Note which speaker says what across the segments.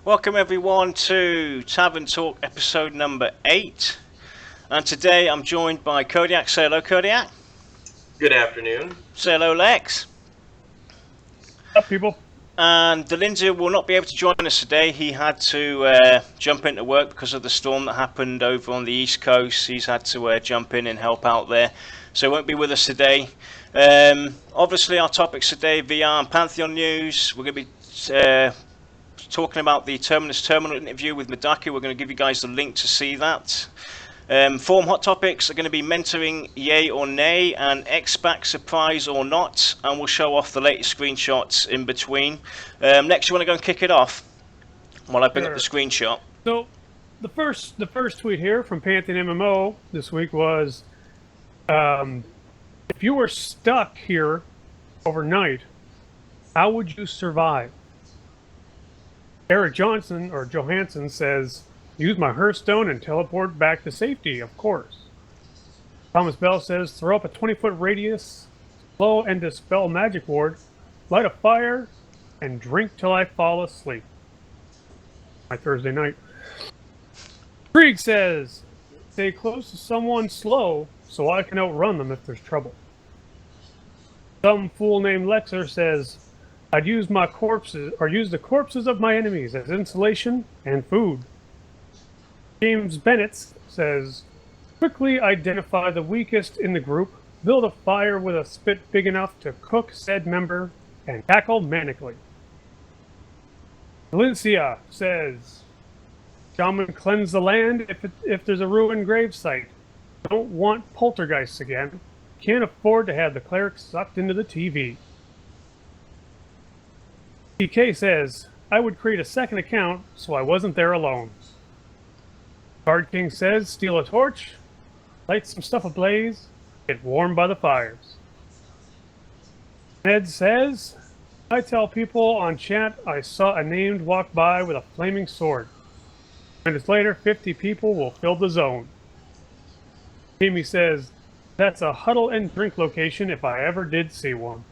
Speaker 1: Welcome everyone to Tavern Talk episode number 8. And today I'm joined by Kodiak. Say hello, Kodiak.
Speaker 2: Good afternoon.
Speaker 1: Say hello, Lex.
Speaker 3: Up, people.
Speaker 1: And Delinda will not be able to join us today. He had to jump into work because of the storm that happened over on the East Coast. He's had to jump in and help out there. So he won't be with us today. Obviously our topics today, VR and Pantheon news. We're going to be talking about the Terminus terminal interview with Medaki. We're going to give you guys the link to see that. Forum hot topics are going to be mentoring, yay or nay, and X-Back surprise or not, and we'll show off the latest screenshots in between. Next, you want to go and kick it off while I bring up the screenshot.
Speaker 3: So, the first tweet here from Pantheon MMO this week was, if you were stuck here overnight, how would you survive? Eric Johansson says, use my Hearthstone and teleport back to safety, of course. Thomas Bell says, throw up a 20-foot radius, slow and dispel magic ward, light a fire, and drink till I fall asleep. My Thursday night. Krieg says, stay close to someone slow so I can outrun them if there's trouble. Some fool named Lexer says, I'd use the corpses of my enemies as insulation and food. James Bennett says, quickly identify the weakest in the group, build a fire with a spit big enough to cook said member, and tackle manically. Valencia says, Shaman cleanse the land if there's a ruined gravesite. Don't want poltergeists again. Can't afford to have the cleric sucked into the TV. TK says, I would create a second account so I wasn't there alone. Card King says, steal a torch, light some stuff ablaze, get warm by the fires. Ned says, I tell people on chat I saw a named walk by with a flaming sword. Minutes later, 50 people will fill the zone. Jamie says, that's a huddle and drink location if I ever did see one.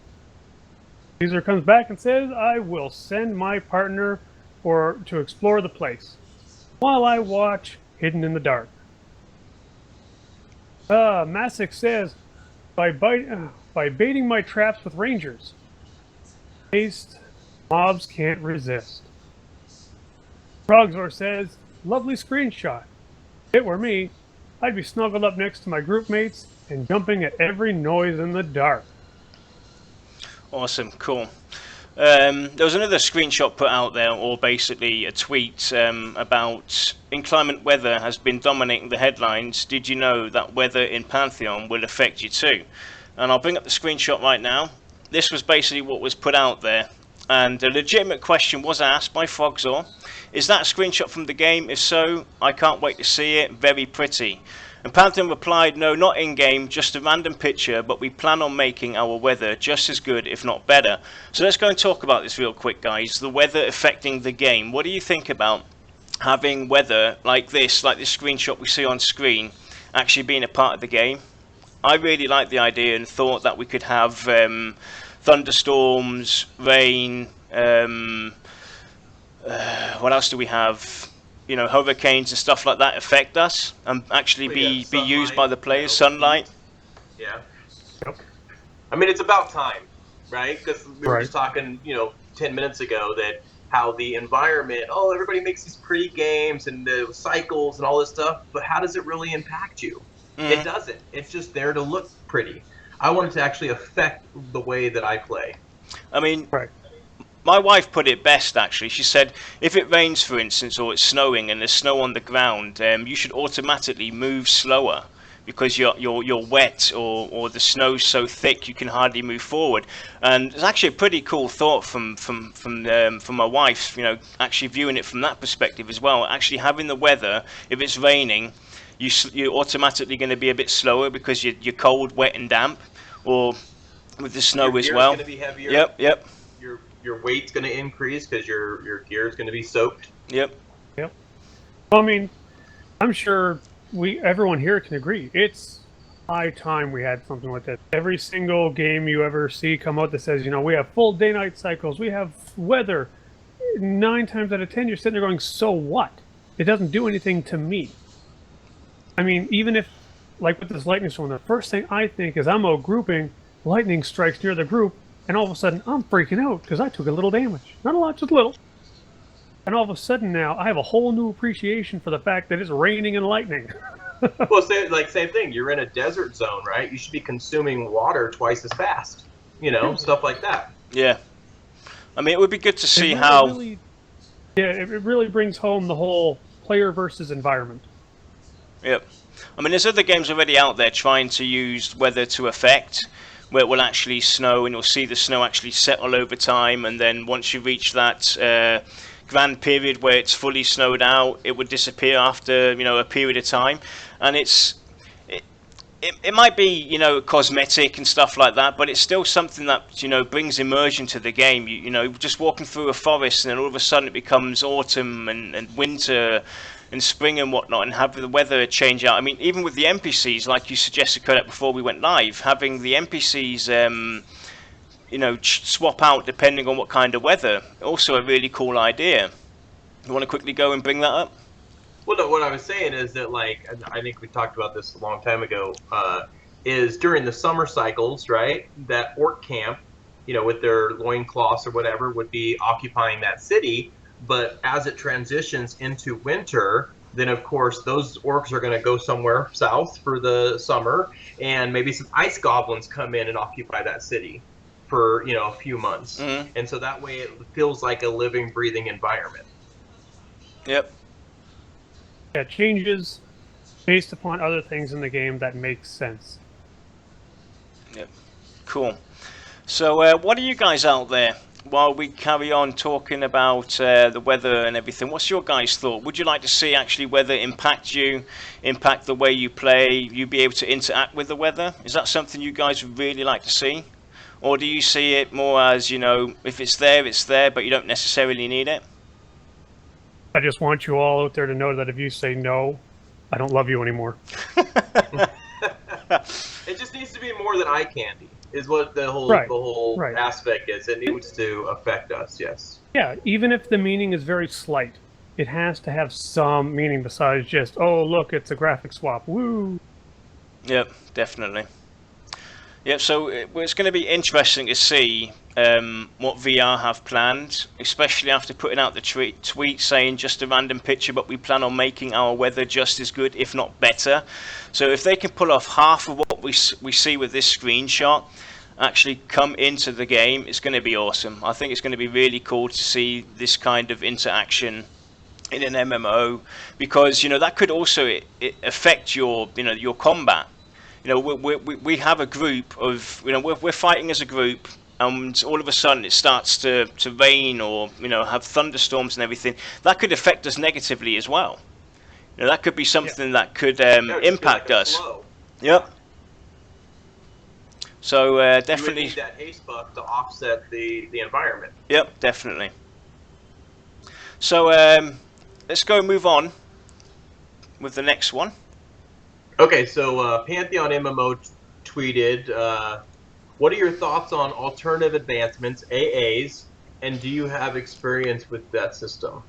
Speaker 3: Caesar comes back and says, I will send my partner to explore the place, while I watch Hidden in the Dark. Masick says, by baiting my traps with rangers, haste, mobs can't resist. Frogzor says, lovely screenshot. If it were me, I'd be snuggled up next to my group mates and jumping at every noise in the dark.
Speaker 1: Awesome, cool. There was another screenshot put out there, or basically a tweet about inclement weather has been dominating the headlines. Did you know that weather in Pantheon will affect you too? And I'll bring up the screenshot right now. This was basically what was put out there. And a legitimate question was asked by Frogzor. Is that a screenshot from the game? If so, I can't wait to see it. Very pretty. And Pantheon replied, no, not in-game, just a random picture, but we plan on making our weather just as good, if not better. So let's go and talk about this real quick, guys. The weather affecting the game. What do you think about having weather like this screenshot we see on screen, actually being a part of the game? I really like the idea and thought that we could have thunderstorms, rain, what else do we have? You know, hurricanes and stuff like that affect us and actually be used by the players. Sunlight.
Speaker 2: Yeah.
Speaker 3: Yep.
Speaker 2: I mean, it's about time, right? Because we were
Speaker 3: Right.
Speaker 2: just talking, 10 minutes ago that how the environment, everybody makes these pretty games and the cycles and all this stuff, but how does it really impact you? It doesn't. It's just there to look pretty. I want it to actually affect the way that I play.
Speaker 1: I mean,
Speaker 3: Right.
Speaker 1: my wife put it best, actually. She said, if it rains, for instance, or it's snowing and there's snow on the ground, you should automatically move slower because you're wet or the snow's so thick you can hardly move forward. And it's actually a pretty cool thought from my wife, actually viewing it from that perspective as well. Actually having the weather, if it's raining, you're automatically going to be a bit slower because you're cold, wet and damp, or with the snow as well.
Speaker 2: Your gear's going to be heavier.
Speaker 1: Yep.
Speaker 2: Your weight's going to increase because your gear is going to be soaked.
Speaker 1: Yep.
Speaker 3: Well, I mean, I'm sure everyone here can agree. It's high time we had something like that. Every single game you ever see come out that says, we have full day-night cycles, we have weather. 9 times out of 10, you're sitting there going, so what? It doesn't do anything to me. I mean, even if, like with this lightning storm, the first thing I think is I'm grouping, lightning strikes near the group, and all of a sudden I'm freaking out because I took a little damage. Not a lot, just a little. And all of a sudden now I have a whole new appreciation for the fact that it's raining and lightning.
Speaker 2: Well, same thing. You're in a desert zone, right? You should be consuming water twice as fast. You know, stuff like that.
Speaker 1: Yeah. I mean, it would be good to see
Speaker 3: it really brings home the whole player versus environment.
Speaker 1: Yep. I mean, there's other games already out there trying to use weather to affect, where it will actually snow and you'll see the snow actually settle over time, and then once you reach that grand period where it's fully snowed out, it would disappear after, you know, a period of time. And it might be, you know, cosmetic and stuff like that, but it's still something that, you know, brings immersion to the game. You know, just walking through a forest and then all of a sudden it becomes autumn and winter and spring and whatnot, and have the weather change out. I mean, even with the NPCs, like you suggested, Kodak, before we went live, having the NPCs, you know, swap out depending on what kind of weather, also a really cool idea. You want to quickly go and bring that up?
Speaker 2: Well, no, what I was saying is that, like, I think we talked about this a long time ago, is during the summer cycles, right, that orc camp, you know, with their loincloths or whatever, would be occupying that city. But as it transitions into winter, then of course those orcs are going to go somewhere south for the summer, and maybe some ice goblins come in and occupy that city for, you know, a few months.
Speaker 1: Mm-hmm.
Speaker 2: And so that way it feels like a living, breathing environment.
Speaker 1: Yep.
Speaker 3: Yeah, changes based upon other things in the game that makes sense.
Speaker 1: Yep. Cool. So what are you guys out there? While we carry on talking about the weather and everything, what's your guys' thought? Would you like to see actually weather impact you, impact the way you play, you be able to interact with the weather? Is that something you guys would really like to see? Or do you see it more as, you know, if it's there, but you don't necessarily need it?
Speaker 3: I just want you all out there to know that if you say no, I don't love you anymore.
Speaker 2: It just needs to be more than eye candy, is what the whole aspect is. It needs to affect us, yes.
Speaker 3: Yeah, even if the meaning is very slight, it has to have some meaning besides just, oh, look, it's a graphic swap. Woo! Yep,
Speaker 1: definitely. Yep, so it's going to be interesting to see what VR have planned, especially after putting out the tweet saying just a random picture, but we plan on making our weather just as good, if not better. So if they can pull off half of what we see with this screenshot actually come into the game, it's going to be awesome. I think it's going to be really cool to see this kind of interaction in an MMO, because, you know, that could also affect your, you know, your combat. You know, we have a group of, you know, we're fighting as a group, and all of a sudden it starts to rain or, you know, have thunderstorms and everything. That could affect us negatively as well. You know, that could be something that could impact us. Yep. So definitely.
Speaker 2: You would need that haste buff to offset the environment.
Speaker 1: Yep, definitely. So let's go move on with the next one.
Speaker 2: Okay, so Pantheon MMO tweeted, what are your thoughts on alternative advancements, AAs, and do you have experience with that system?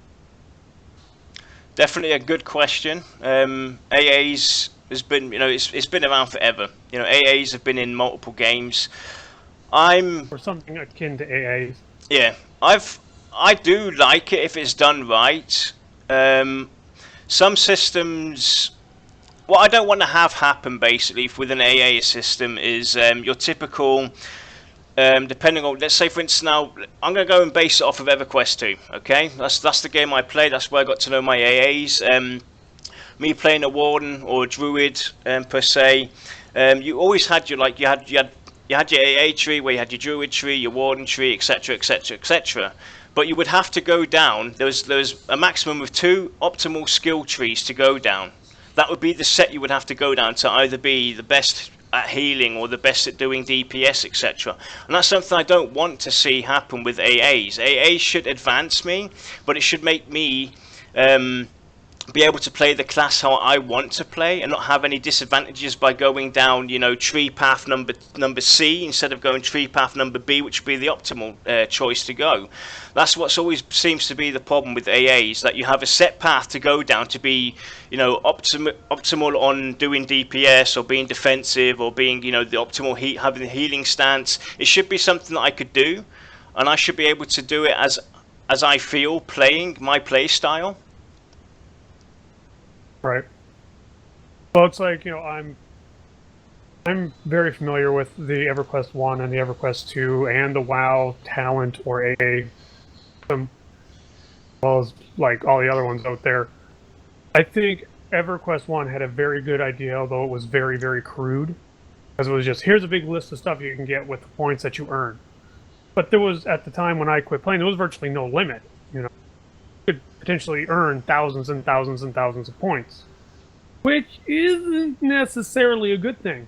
Speaker 1: Definitely a good question. AAs has been, you know, it's been around forever. You know, AAs have been in multiple games.
Speaker 3: Or something akin to AAs.
Speaker 1: Yeah, I do like it if it's done right. Some systems. What I don't want to have happen, basically, with an AA system is your typical, depending on, let's say, for instance, now, I'm going to go and base it off of EverQuest 2, okay? That's the game I played, that's where I got to know my AAs. Me playing a Warden or a Druid, per se, you always had your, like, you had your AA tree, where you had your Druid tree, your Warden tree, etc., etc., etc. But you would have to go down, there was a maximum of 2 optimal skill trees to go down. That would be the set you would have to go down to either be the best at healing or the best at doing DPS, etc. And that's something I don't want to see happen with AAs. AAs should advance me, but it should make me be able to play the class how I want to play and not have any disadvantages by going down, you know, tree path number C instead of going tree path number B, which would be the optimal choice to go. That's what's always seems to be the problem with AAs, that you have a set path to go down to be, you know, optimal on doing DPS or being defensive or being, you know, the optimal having the healing stance. It should be something that I could do, and I should be able to do it as I feel playing my play style.
Speaker 3: Right. Well, it's like, you know, I'm very familiar with the EverQuest 1 and the EverQuest 2 and the WoW talent or AA system, as well as like all the other ones out there. I think EverQuest 1 had a very good idea, although it was very, very crude, because it was just, here's a big list of stuff you can get with the points that you earn. But there was, at the time when I quit playing, there was virtually no limit, you know. Could potentially earn thousands and thousands and thousands of points, which isn't necessarily a good thing,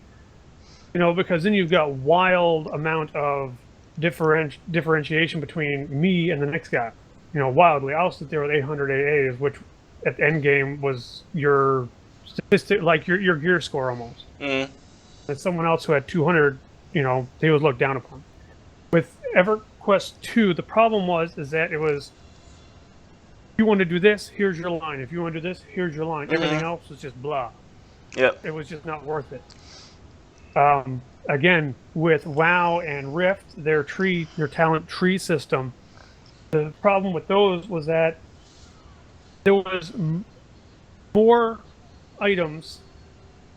Speaker 3: you know, because then you've got wild amount of differentiation between me and the next guy, you know, wildly. I'll sit there with 800 AAs, which at the end game was your statistic, like your gear score almost. And someone else who had 200, you know, he was looked down upon. With EverQuest 2, the problem is that it was, you want to do this, here's your line. If you want to do this, here's your line. Everything else was just blah.
Speaker 1: Yep.
Speaker 3: It was just not worth it. Again, with WoW and Rift, their talent tree system, the problem with those was that there was more items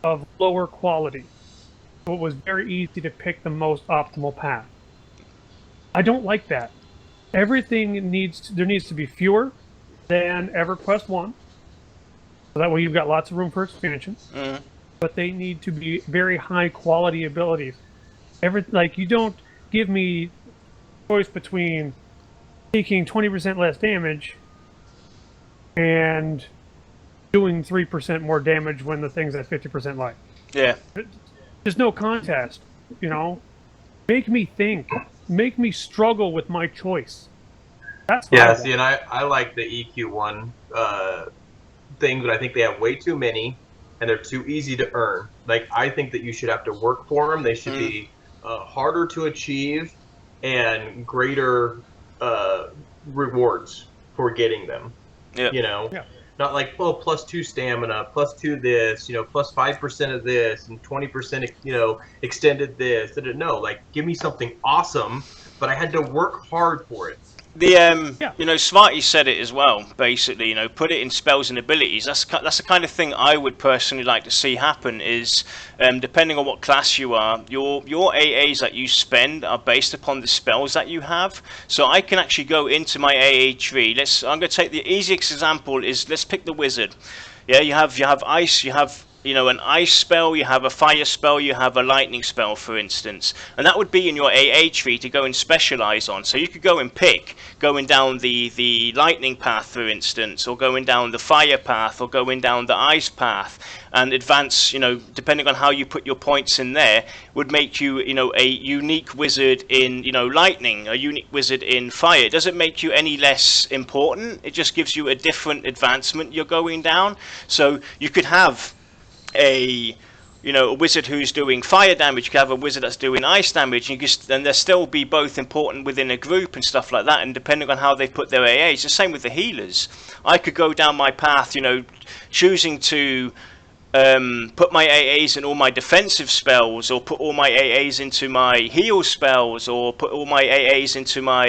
Speaker 3: of lower quality. So it was very easy to pick the most optimal path. I don't like that. Everything there needs to be fewer than EverQuest 1. So that way you've got lots of room for expansion. But they need to be very high quality abilities. Like, you don't give me choice between taking 20% less damage and doing 3% more damage when the thing's at 50% life.
Speaker 1: Yeah.
Speaker 3: There's no contest, you know? Make me think. Make me struggle with my choice. That's
Speaker 2: yeah, see, and I like the EQ1 thing, but I think they have way too many, and they're too easy to earn. Like, I think that you should have to work for them. They should be harder to achieve and greater rewards for getting them.
Speaker 1: Yep.
Speaker 2: You know? Yeah. Not like, oh, +2 stamina, +2 this, you know, +5% of this, and 20%, you know, extended this. No, like, give me something awesome, but I had to work hard for it.
Speaker 1: You know, Smarty said it as well, basically, you know, put it in spells and abilities. That's the kind of thing I would personally like to see happen is, depending on what class you are, your AAs that you spend are based upon the spells that you have. So I can actually go into my AA tree. I'm going to take the easiest example is, let's pick the wizard. Yeah, you have ice, you have, you know, an ice spell, you have a fire spell, you have a lightning spell, for instance. And that would be in your AA tree to go and specialize on. So you could go and pick going down the lightning path, for instance, or going down the fire path, or going down the ice path, and advance, you know, depending on how you put your points in there, would make you, you know, a unique wizard in, you know, lightning, a unique wizard in fire. It doesn't make you any less important. It just gives you a different advancement you're going down. So you could have a wizard who's doing fire damage, you can have a wizard that's doing ice damage, and they'll still be both important within a group and stuff like that, and depending on how they put their AAs. The same with the healers. I could go down my path, you know, choosing to put my AAs in all my defensive spells, or put all my AAs into my heal spells, or put all my AAs into my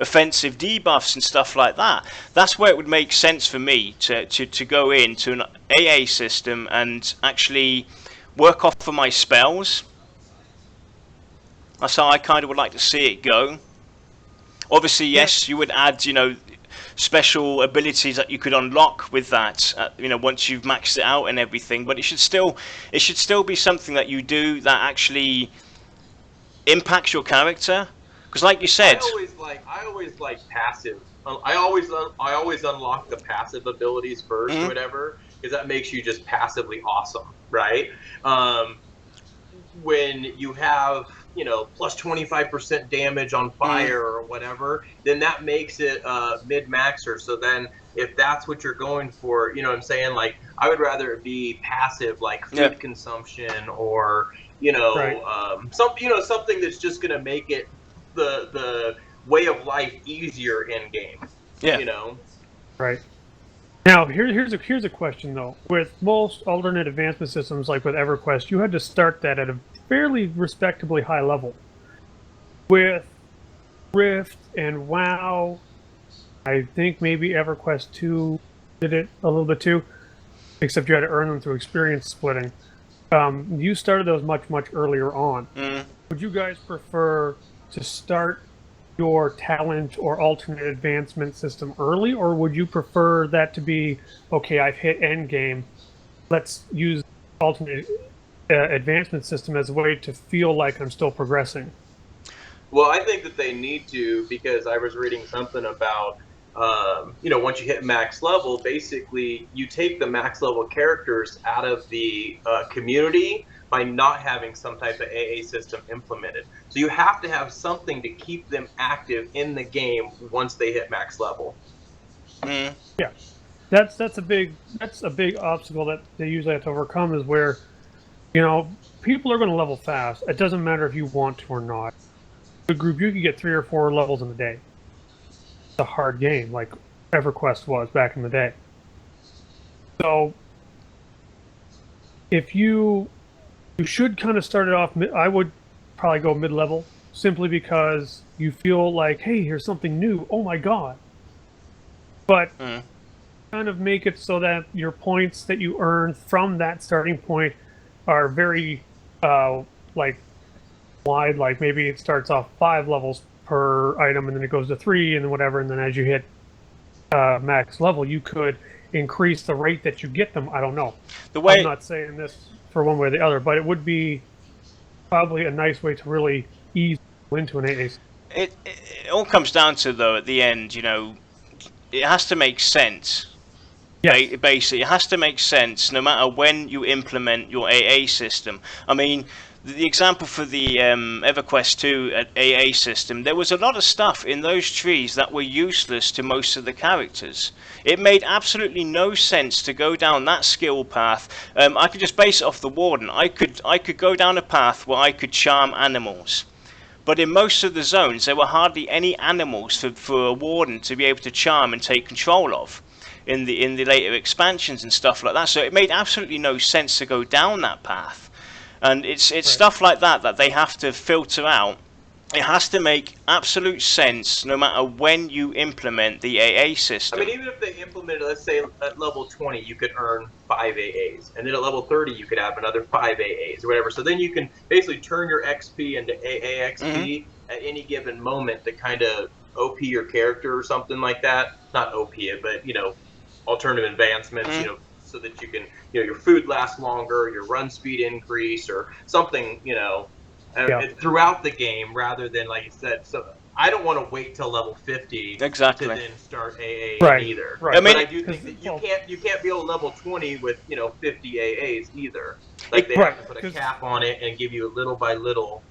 Speaker 1: offensive debuffs and stuff like that. That's where it would make sense for me to go into an AA system and actually work off of my spells. That's how I kind of would like to see it go. Obviously, yes, you would add, you know, special abilities that you could unlock with that, you know, once you've maxed it out and everything. But it should still be something that you do that actually impacts your character. Because, like you said,
Speaker 2: I always like passive. I always unlock the passive abilities first, or whatever, because that makes you just passively awesome, right? When you have plus 25% damage on fire or whatever, then that makes it mid-maxer. So then if that's what you're going for, you know what I'm saying? Like, I would rather it be passive, like food consumption, or something that's just going to make it the way of life easier in game.
Speaker 1: Yeah.
Speaker 3: Right. Now, here's a question though. With most alternate advancement systems, like with EverQuest, you had to start that at a fairly respectably high level. With Rift and WoW, I think maybe EverQuest 2 did it a little bit too, except you had to earn them through experience splitting. You started those much earlier on. Would you guys prefer to start your talent or alternate advancement system early, or would you prefer that to be, okay, I've hit end game, let's use alternate advancement system as a way to feel like I'm still progressing?
Speaker 2: Well, I think that they need to, because I was reading something about, once you hit max level, basically you take the max level characters out of the community by not having some type of AA system implemented. So you have to have something to keep them active in the game once they hit max level.
Speaker 3: Yeah, that's a big obstacle that they usually have to overcome, is where, people are going to level fast. It doesn't matter if you want to or not. A group, you could get 3 or 4 levels in a day. It's a hard game, like EverQuest was back in the day. So if you should kind of start it off, I would probably go mid-level, simply because you feel like, hey, here's something new, oh my god. But kind of make it so that your points that you earn from that starting point are very wide, like maybe it starts off 5 levels per item and then it goes to 3 and whatever, and then as you hit max level you could increase the rate that you get them. I don't know. I'm not saying this for one way or the other, but it would be probably a nice way to really ease into an AA.
Speaker 1: It all comes down to, though, at the end, it has to make sense. Yes. Basically, it has to make sense no matter when you implement your AA system. I mean, the example for the EverQuest 2 AA system, there was a lot of stuff in those trees that were useless to most of the characters. It made absolutely no sense to go down that skill path. I could just base it off the warden. I could go down a path where I could charm animals. But in most of the zones, there were hardly any animals for a warden to be able to charm and take control of in the later expansions and stuff like that. So it made absolutely no sense to go down that path. And it's right. Stuff like that they have to filter out. It has to make absolute sense no matter when you implement the AA system.
Speaker 2: I mean, even if they implemented, let's say at level 20, you could earn 5 AAs. And then at level 30, you could have another 5 AAs or whatever. So then you can basically turn your XP into AA XP at any given moment to kind of OP your character or something like that. Not OP it, but, alternative advancements, so that you can, your food lasts longer, your run speed increase, or something, throughout the game, rather than, like you said. So I don't want to wait till level 50 to then start AA either.
Speaker 3: Right.
Speaker 2: I mean, but I do think that you can't be able to level 20 with 50 AAs either. Like they have to put a cap on it and give you little by little,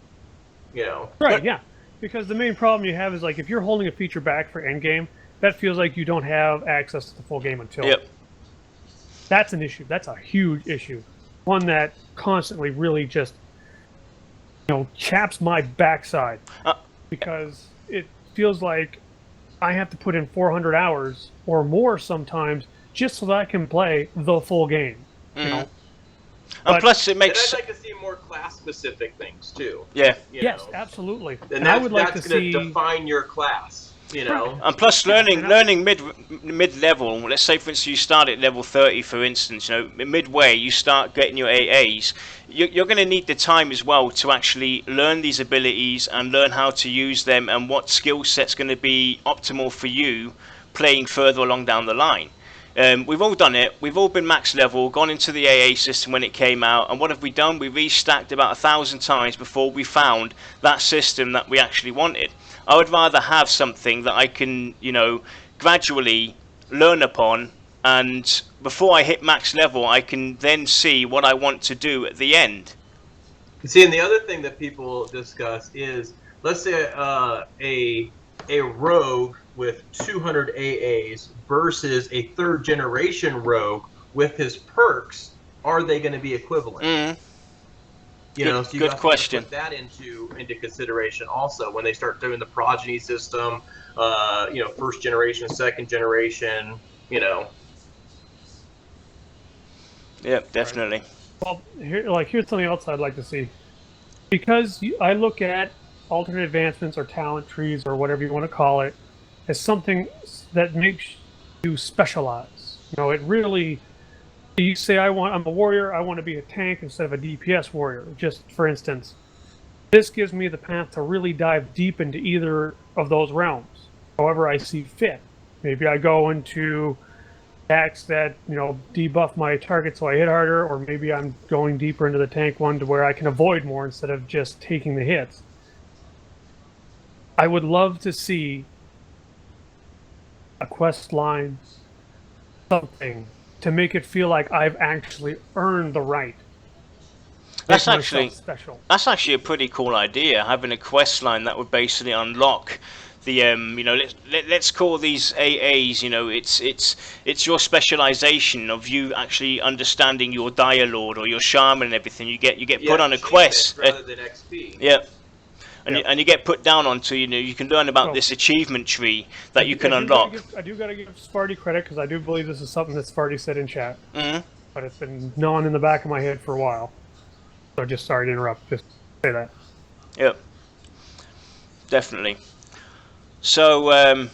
Speaker 3: Right. Yeah. Because the main problem you have is, like, if you're holding a feature back for endgame, that feels like you don't have access to the full game until.
Speaker 1: Yep.
Speaker 3: That's an issue. That's a huge issue. One that constantly really just, chaps my backside. Because it feels like I have to put in 400 hours or more sometimes just so that I can play the full game. And
Speaker 1: plus it makes...
Speaker 2: And I'd like to see more class-specific things, too.
Speaker 1: Yeah.
Speaker 3: Yes, absolutely.
Speaker 2: And I would like to see... That's going to define your class.
Speaker 1: And plus, learning mid-level. Let's say, for instance, you start at level 30, for instance. Midway, you start getting your AAs. You're going to need the time as well to actually learn these abilities and learn how to use them and what skill set's going to be optimal for you playing further along down the line. We've all done it. We've all been max level, gone into the AA system when it came out, and what have we done? We restacked about 1,000 times before we found that system that we actually wanted. I would rather have something that I can, gradually learn upon, and before I hit max level, I can then see what I want to do at the end.
Speaker 2: See, and the other thing that people discuss is, let's say a rogue with 200 AAs versus a third generation rogue with his perks. Are they going to be equivalent? You know, so you
Speaker 1: Good
Speaker 2: have
Speaker 1: question.
Speaker 2: to put that into consideration also when they start doing the progeny system. You know, first generation, second generation. You know.
Speaker 1: Yep, definitely.
Speaker 3: Well, here's something else I'd like to see. Because I look at alternate advancements or talent trees or whatever you want to call it as something that makes you specialize. You know, it really. You say I'm a warrior. I want to be a tank instead of a DPS warrior. Just for instance, this gives me the path to really dive deep into either of those realms. However, I see fit. Maybe I go into attacks that debuff my target so I hit harder, or maybe I'm going deeper into the tank one to where I can avoid more instead of just taking the hits. I would love to see a quest line, something to make it feel like I've actually earned the right.
Speaker 1: That's actually
Speaker 3: special.
Speaker 1: That's actually a pretty cool idea. Having a quest line that would basically unlock the let's call these AAs. You know, it's your specialization of you actually understanding your Dire Lord or your Shaman and everything. You get put on a quest
Speaker 2: rather than XP.
Speaker 1: Yeah. And you get put down onto, you can learn about this achievement tree that you can unlock.
Speaker 3: I do got to give Sparty credit, because I do believe this is something that Sparty said in chat.
Speaker 1: Mm-hmm.
Speaker 3: But it's been gnawing in the back of my head for a while. So just sorry to interrupt. Just say that.
Speaker 1: Yep. Definitely. So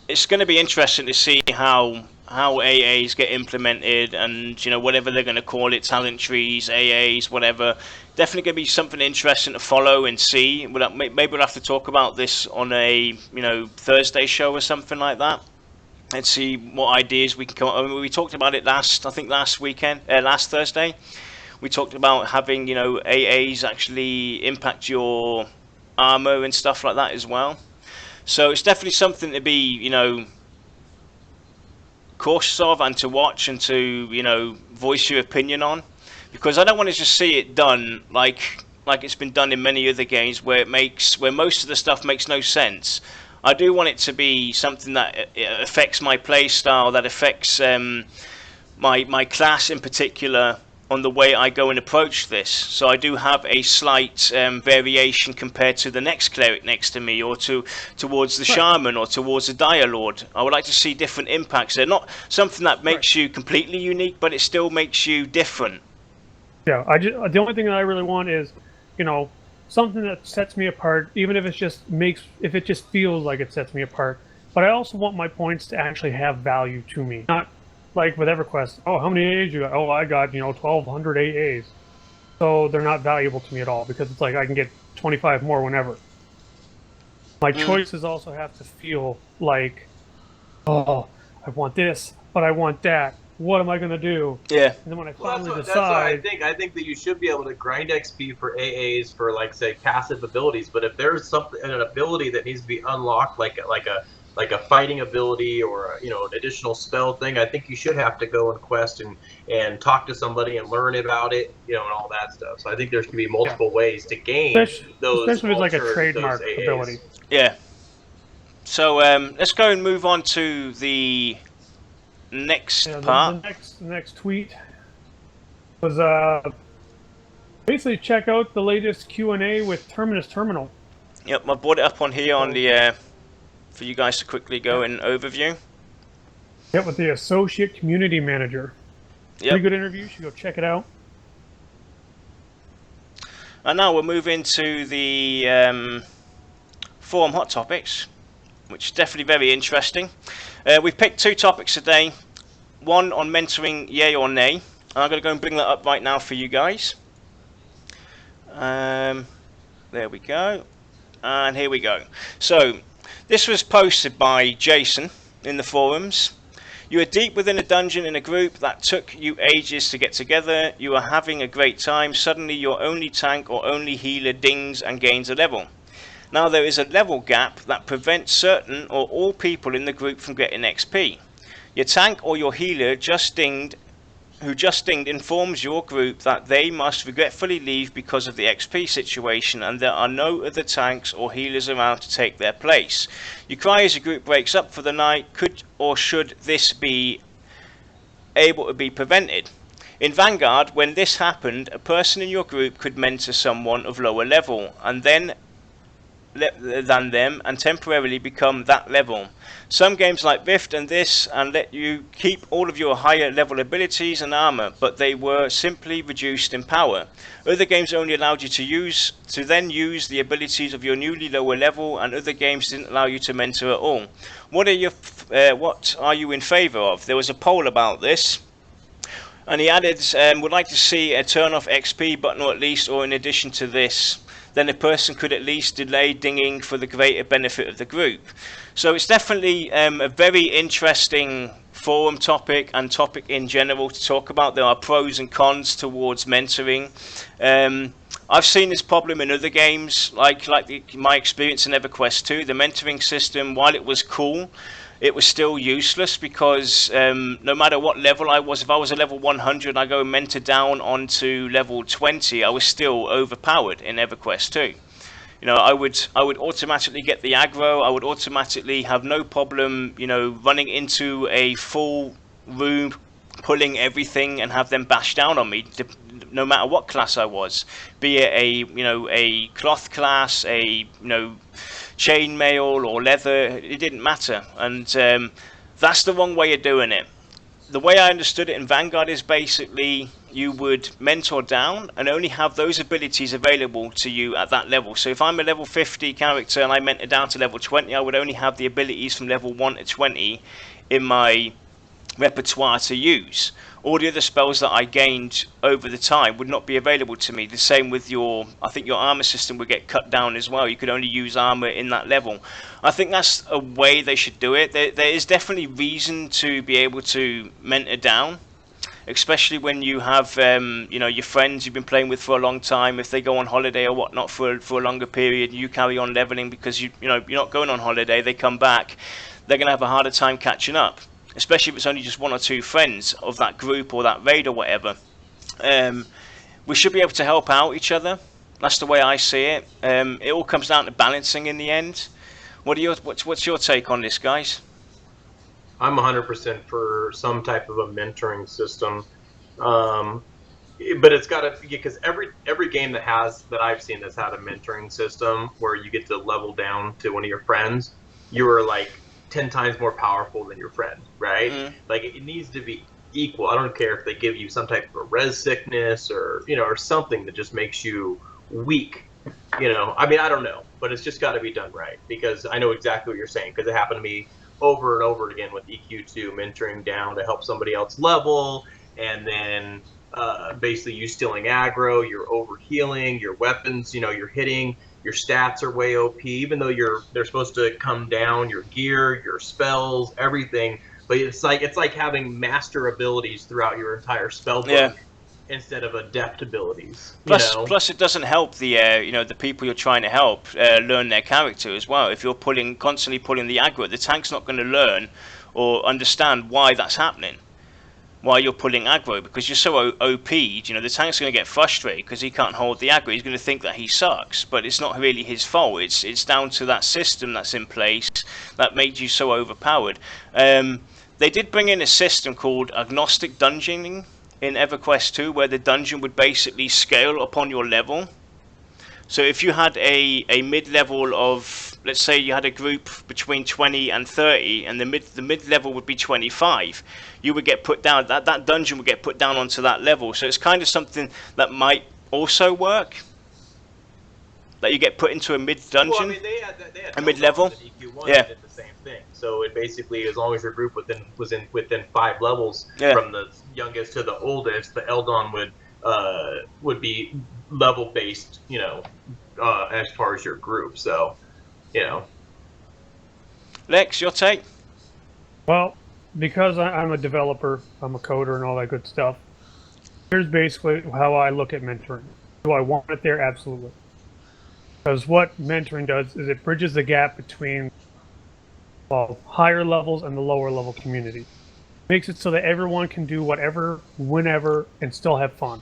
Speaker 1: it's going to be interesting to see how AAs get implemented, and whatever they're going to call it, talent trees, AAs, whatever. Definitely going to be something interesting to follow and see. Maybe we'll have to talk about this on a Thursday show or something like that, and see what ideas we can come up. I mean, we talked about it last Thursday. We talked about having AAs actually impact your armor and stuff like that as well. So it's definitely something to be cautious of, and to watch, and to voice your opinion on, because I don't want to just see it done like it's been done in many other games where most of the stuff makes no sense. I do want it to be something that affects my play style, that affects my class in particular, on the way I go and approach this. So I do have a slight variation compared to the next cleric next to me, or towards the shaman, or towards the Dire Lord. I would like to see different impacts. They're not something that makes you completely unique, but it still makes you different.
Speaker 3: Yeah, the only thing that I really want is, something that sets me apart, even if it just feels like it sets me apart. But I also want my points to actually have value to me, not like with EverQuest. Oh, how many AAs you got? Oh, I got 1,200 AAs. So they're not valuable to me at all, because it's like I can get 25 more whenever. My choices also have to feel like, oh, I want this, but I want that. What am I going to do?
Speaker 1: Yeah.
Speaker 3: And then when I
Speaker 2: That's
Speaker 3: finally
Speaker 2: what
Speaker 3: decide,
Speaker 2: I think that you should be able to grind XP for AAs for, like, say, passive abilities. But if there's an ability that needs to be unlocked, like a fighting ability, or an additional spell thing, I think you should have to go and quest and talk to somebody and learn about it, and all that stuff. So I think there should be multiple ways to gain those,
Speaker 3: especially with like a trademark ability.
Speaker 1: Yeah. So let's go and move on to the next part.
Speaker 3: The next tweet was basically check out the latest Q&A with Terminus Terminal.
Speaker 1: Yep, I brought it up on here on the for you guys to quickly go in overview.
Speaker 3: Yep, with the Associate Community Manager.
Speaker 1: Yep.
Speaker 3: Pretty good interview. You should go check it out.
Speaker 1: And now we'll move into the forum hot topics, which is definitely very interesting. We've picked 2 topics today. One on mentoring, yay or nay. And I'm going to go and bring that up right now for you guys. There we go. And here we go. So, this was posted by Jason in the forums. You are deep within a dungeon in a group that took you ages to get together. You are having a great time. Suddenly your only tank or only healer dings and gains a level. Now there is a level gap that prevents certain or all people in the group from getting XP. Your tank or your healer just dinged who just informs your group that they must regretfully leave because of the XP situation and there are no other tanks or healers around to take their place. You cry as your group breaks up for the night. Could or should this be able to be prevented? In Vanguard, when this happened, a person in your group could mentor someone of lower level and then than them and temporarily become that level. Some games like Rift and this and let you keep all of your higher level abilities and armor, but they were simply reduced in power. Other games only allowed you to then use the abilities of your newly lower level, and other games didn't allow you to mentor at all. What are you in favour of? There was a poll about this. And he added, would like to see a turn off XP button, or at least, or in addition to this, then a person could at least delay dinging for the greater benefit of the group. So it's definitely a very interesting forum topic and topic in general to talk about. There are pros and cons towards mentoring. I've seen this problem in other games, like my experience in EverQuest 2. The mentoring system, while it was cool, it was still useless because no matter what level I was, if I was a level 100 and I go mentor down onto level 20, I was still overpowered in EverQuest 2. You know, I would automatically get the aggro. I would automatically have no problem, you know, running into a full room, pulling everything and have them bash down on me, no matter what class I was, be it a cloth class, chainmail or leather. It didn't matter, and that's the wrong way of doing it. The way I understood it in Vanguard is basically you would mentor down and only have those abilities available to you at that level. So if I'm a level 50 character and I mentor down to level 20, I would only have the abilities from level 1 to 20 in my repertoire to use. All the other spells that I gained over the time would not be available to me. The same with I think your armor system would get cut down as well. You could only use armor in that level. I think that's a way they should do it. There is definitely reason to be able to mentor down, especially when you have your friends you've been playing with for a long time. If they go on holiday or whatnot for a longer period, you carry on leveling because you're not going on holiday. They come back, they're going to have a harder time catching up, especially if it's only just one or two friends of that group or that raid or whatever. We should be able to help out each other. That's the way I see it. It all comes down to balancing in the end. What's your take on this, guys?
Speaker 2: I'm 100% for some type of a mentoring system, but it's got to, because every game that I've seen that's had a mentoring system where you get to level down to one of your friends, you are like 10 times more powerful than your friend, right? Mm-hmm. Like it needs to be equal. I don't care if they give you some type of a res sickness or something that just makes you weak. I mean, I don't know, but it's just got to be done right, because I know exactly what you're saying, because it happened to me over and over again with EQ2, mentoring down to help somebody else level, and then basically you stealing aggro, you're over healing, your weapons, you're hitting, your stats are way OP, even though they're supposed to come down, your gear, your spells, everything, but it's like having master abilities throughout your entire spell book. Yeah. Instead of adept abilities.
Speaker 1: Plus, it doesn't help the people you're trying to help learn their character as well. If you're constantly pulling the aggro, the tank's not going to learn or understand why that's happening, why you're pulling aggro, because you're so OP'd. The tank's going to get frustrated because he can't hold the aggro. He's going to think that he sucks, but it's not really his fault. It's down to that system that's in place that made you so overpowered. They did bring in a system called agnostic dungeoning in EverQuest 2, where the dungeon would basically scale upon your level. So if you had a mid-level of, let's say you had a group between 20 and 30, and the mid-level would be 25, you would get put down, that dungeon would get put down onto that level. So it's kind of something that might also work, that you get put into a mid-dungeon,
Speaker 2: well, I mean, they had
Speaker 1: a mid-level.
Speaker 2: Yeah. Did the same thing. So it basically, as long as your group was within 5 levels, from the youngest to the oldest, the Eldon would be level based, as far as your group. So,
Speaker 1: Lex, your take?
Speaker 3: Well, because I'm a developer, I'm a coder and all that good stuff, here's basically how I look at mentoring. Do I want it there? Absolutely. Because what mentoring does is it bridges the gap between higher levels and the lower level community. Makes it so that everyone can do whatever, whenever, and still have fun.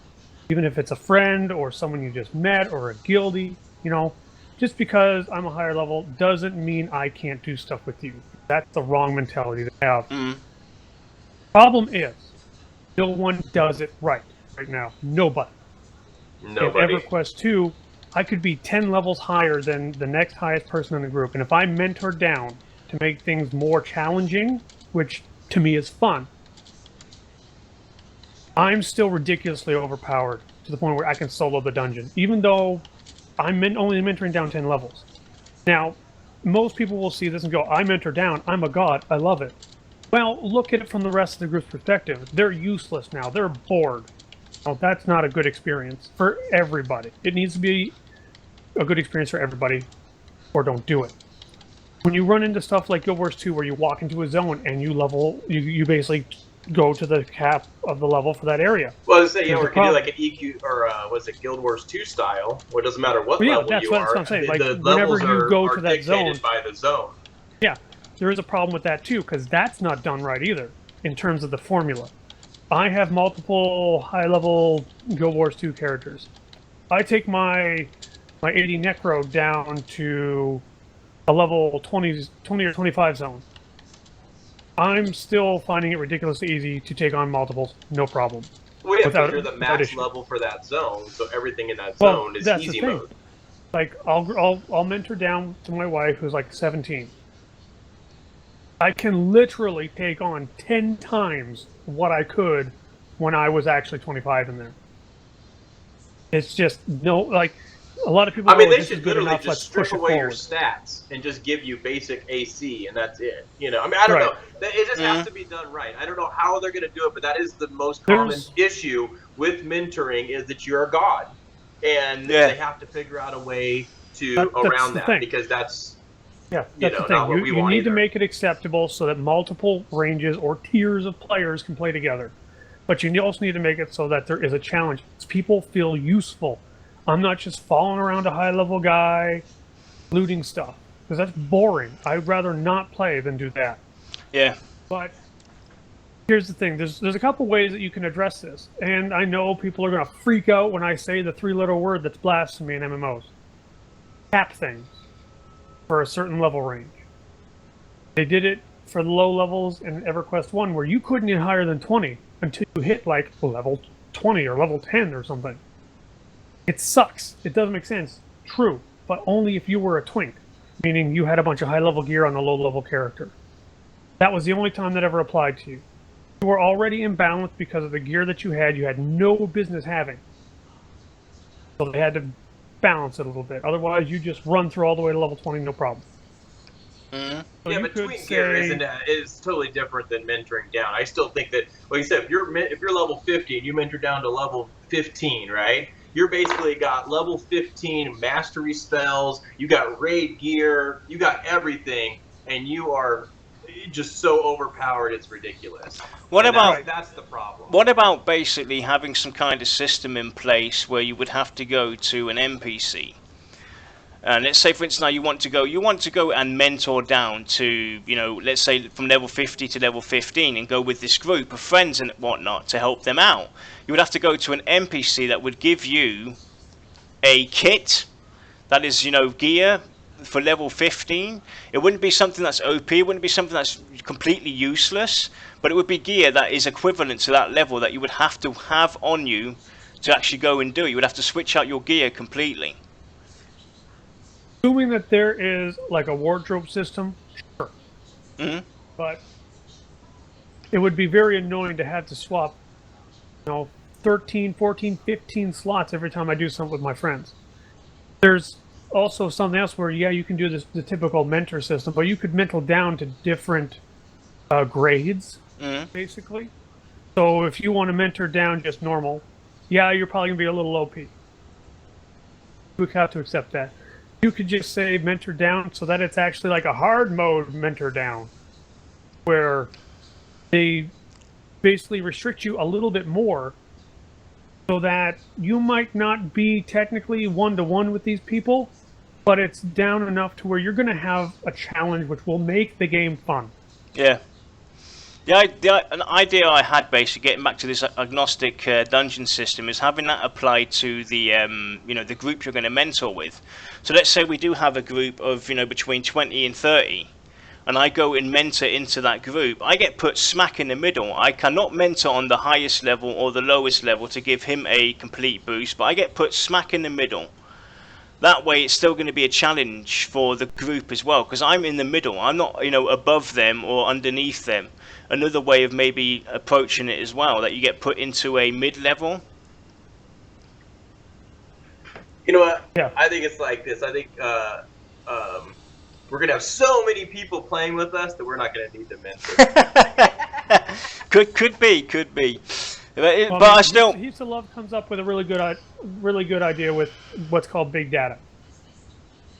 Speaker 3: Even if it's a friend or someone you just met or a guildie, you know, just because I'm a higher level doesn't mean I can't do stuff with you. That's the wrong mentality to have. Problem is, no one does it right now. Nobody.
Speaker 2: Nobody.
Speaker 3: In EverQuest 2, I could be 10 levels higher than the next highest person in the group, and if I mentor down to make things more challenging, which to me is fun, I'm still ridiculously overpowered to the point where I can solo the dungeon, even though I'm only mentoring down 10 levels. Now, most people will see this and go, I mentor down, I'm a god, I love it. Well, look at it from the rest of the group's perspective. They're useless now, they're bored. Well, that's not a good experience for everybody. It needs to be a good experience for everybody, or don't do it. When you run into stuff like Guild Wars 2, where you walk into a zone and you basically go to the cap of the level for that area.
Speaker 2: Well, I was saying, we could do like an EQ, or was it Guild Wars 2 style, where it doesn't matter what level you are.
Speaker 3: That's what I'm saying. Like,
Speaker 2: the
Speaker 3: whenever
Speaker 2: levels
Speaker 3: you go
Speaker 2: are
Speaker 3: to that zone,
Speaker 2: dictated by the zone.
Speaker 3: Yeah, there is a problem with that too, because that's not done right either, in terms of the formula. I have multiple high-level Guild Wars 2 characters. I take my 80 Necro down to a level 20 or 25 zone. I'm still finding it ridiculously easy to take on multiples, no problem.
Speaker 2: Well, yeah, because you're the max level for that zone, so everything in that zone is easy mode.
Speaker 3: Like, I'll mentor down to my wife, who's like 17. I can literally take on 10 times what I could when I was actually 25 in there. It's just, no, like, a lot of people.
Speaker 2: I mean, they
Speaker 3: this
Speaker 2: should
Speaker 3: is good
Speaker 2: literally
Speaker 3: enough,
Speaker 2: just strip away your stats and just give you basic AC, and that's it. You know, I mean, I don't know. It just has to be done right. I don't know how they're going to do it, but that is the most common issue with mentoring, is that you're a god, and they have to figure out a way to around that, because that's
Speaker 3: that's
Speaker 2: you know, not what we want.
Speaker 3: You need to make it acceptable so that multiple ranges or tiers of players can play together. But you also need to make it so that there is a challenge. People feel useful. I'm not just following around a high-level guy, looting stuff, because that's boring. I'd rather not play than do that.
Speaker 1: Yeah.
Speaker 3: But here's the thing. There's a couple ways that you can address this. And I know people are going to freak out when I say the three-letter word that's blasphemy in MMOs. Cap things for a certain level range. They did it for the low levels in EverQuest 1, where you couldn't get higher than 20 until you hit like level 20 or level 10 or something. It sucks. It doesn't make sense. True. But only if you were a twink. Meaning you had a bunch of high-level gear on a low-level character. That was the only time that ever applied to you. You were already imbalanced because of the gear that you had no business having. So they had to balance it a little bit. Otherwise, you just run through all the way to level 20, no problem.
Speaker 2: So yeah, but twink gear is totally different than mentoring down. I still think that, like you said, if you're level 50 and you mentor down to level 15, right? You're basically got level 15 mastery spells, you got raid gear, you got everything, and you are just so overpowered it's ridiculous. That's the problem.
Speaker 1: What about basically having some kind of system in place where you would have to go to an NPC? And let's say, for instance, now you want to go and mentor down to, you know, let's say from level 50 to level 15 and go with this group of friends and whatnot to help them out. You would have to go to an NPC that would give you a kit that is, you know, gear for level 15. It wouldn't be something that's OP, it wouldn't be something that's completely useless, but it would be gear that is equivalent to that level that you would have to have on you to actually go and do it. You would have to switch out your gear completely.
Speaker 3: Assuming that there is like a wardrobe system, sure. But it would be very annoying to have to swap, you know, 13, 14, 15 slots every time I do something with my friends. There's also something else where, yeah, you can do the typical mentor system, but you could mentor down to different grades, basically. So if you want to mentor down just normal, yeah, you're probably going to be a little OP. We have to accept that. You could just say mentor down so that it's actually like a hard mode mentor down, where they basically restrict you a little bit more so that you might not be technically one-to-one with these people, but it's down enough to where you're going to have a challenge which will make the game fun.
Speaker 1: Yeah. An idea I had, basically getting back to this agnostic dungeon system, is having that applied to the the group you're going to mentor with. So let's say we do have a group of between 20 and 30, and I go and mentor into that group. I get put smack in the middle. I cannot mentor on the highest level or the lowest level to give him a complete boost, but I get put smack in the middle. That way it's still going to be a challenge for the group as well, because I'm in the middle. I'm not above them or underneath them. Another way of maybe approaching it as well, that you get put into a mid-level.
Speaker 2: You know what?
Speaker 3: Yeah.
Speaker 2: I think it's like this. I think we're going to have so many people playing with us that we're not going to need to mentor.
Speaker 1: could be. But
Speaker 3: Well,
Speaker 1: I still...
Speaker 3: Heaps of Love comes up with a really good idea with what's called big data.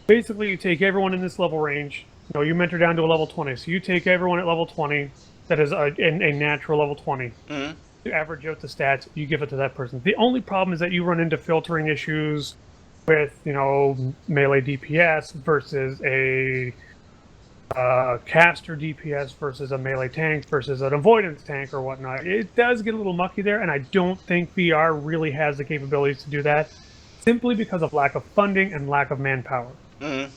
Speaker 3: Basically, you take everyone in this level range. You mentor down to a level 20. So you take everyone at level 20 that is a natural level 20.
Speaker 1: Mhm.
Speaker 3: You average out the stats. You give it to that person. The only problem is that you run into filtering issues with melee DPS versus a caster DPS versus a melee tank versus an avoidance tank or whatnot. It does get a little mucky there, and I don't think VR really has the capabilities to do that, simply because of lack of funding and lack of manpower.
Speaker 1: Mhm.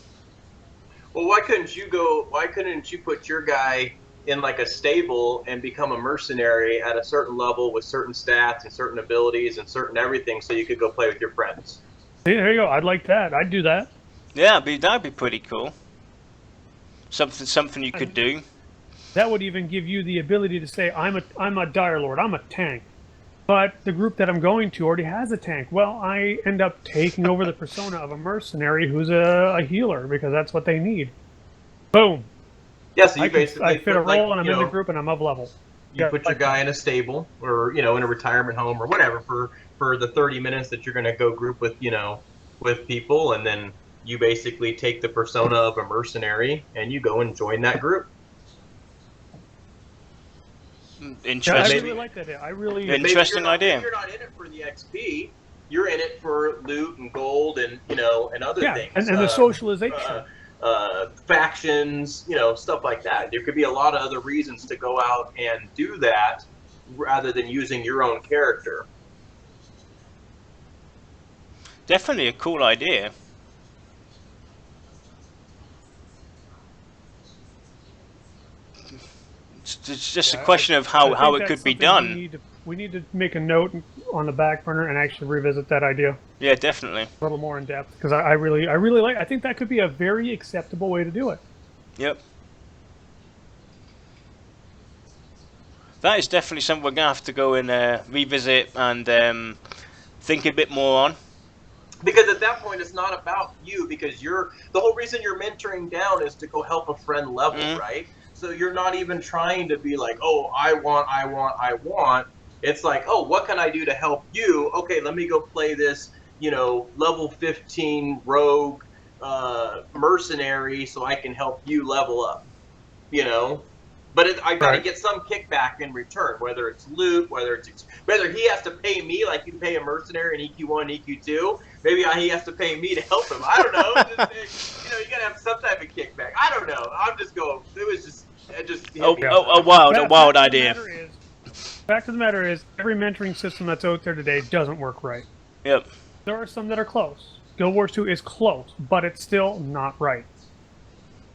Speaker 2: Well, why couldn't you put your guy in like a stable and become a mercenary at a certain level with certain stats and certain abilities and certain everything, so you could go play with your friends?
Speaker 3: See, there you go. I'd like that. I'd do that.
Speaker 1: Yeah, that'd be pretty cool. Something you could do.
Speaker 3: That would even give you the ability to say, I'm a Dire Lord, I'm a tank. But the group that I'm going to already has a tank. Well, I end up taking over the persona of a mercenary who's a healer, because that's what they need. Boom.
Speaker 2: Yeah, so you basically
Speaker 3: I fit a
Speaker 2: put,
Speaker 3: role, and I'm in the group, and I'm of level.
Speaker 2: You put your guy in a stable or in a retirement home or whatever for the 30 minutes that you're going to go group with with people, and then you basically take the persona of a mercenary and you go and join that group.
Speaker 1: Interesting.
Speaker 3: I really like that.
Speaker 1: Interesting idea.
Speaker 2: Maybe you're not in it for the XP. You're in it for loot and gold and and other things.
Speaker 3: And the socialization.
Speaker 2: Factions, stuff like that. There could be a lot of other reasons to go out and do that rather than using your own character.
Speaker 1: Definitely a cool idea. It's just a question of how it could be done.
Speaker 3: We need to make a note on the back burner and actually revisit that idea.
Speaker 1: Yeah, definitely.
Speaker 3: A little more in depth, because I really like. I think that could be a very acceptable way to do it.
Speaker 1: Yep. That is definitely something we're gonna have to go and revisit and think a bit more on.
Speaker 2: Because at that point, it's not about you, because the whole reason you're mentoring down is to go help a friend level, right? So you're not even trying to be like, oh, I want. It's like, oh, what can I do to help you? Okay, let me go play this, level 15 rogue mercenary so I can help you level up, But I got to get some kickback in return, whether it's loot, whether he has to pay me like you pay a mercenary in EQ1, EQ2. Maybe he has to pay me to help him. I don't know. You got to have some type of kickback. I don't know. I'm just going. It just
Speaker 1: a wild idea.
Speaker 3: Fact of the matter is, every mentoring system that's out there today doesn't work right.
Speaker 1: Yep.
Speaker 3: There are some that are close. Guild Wars 2 is close, but it's still not right.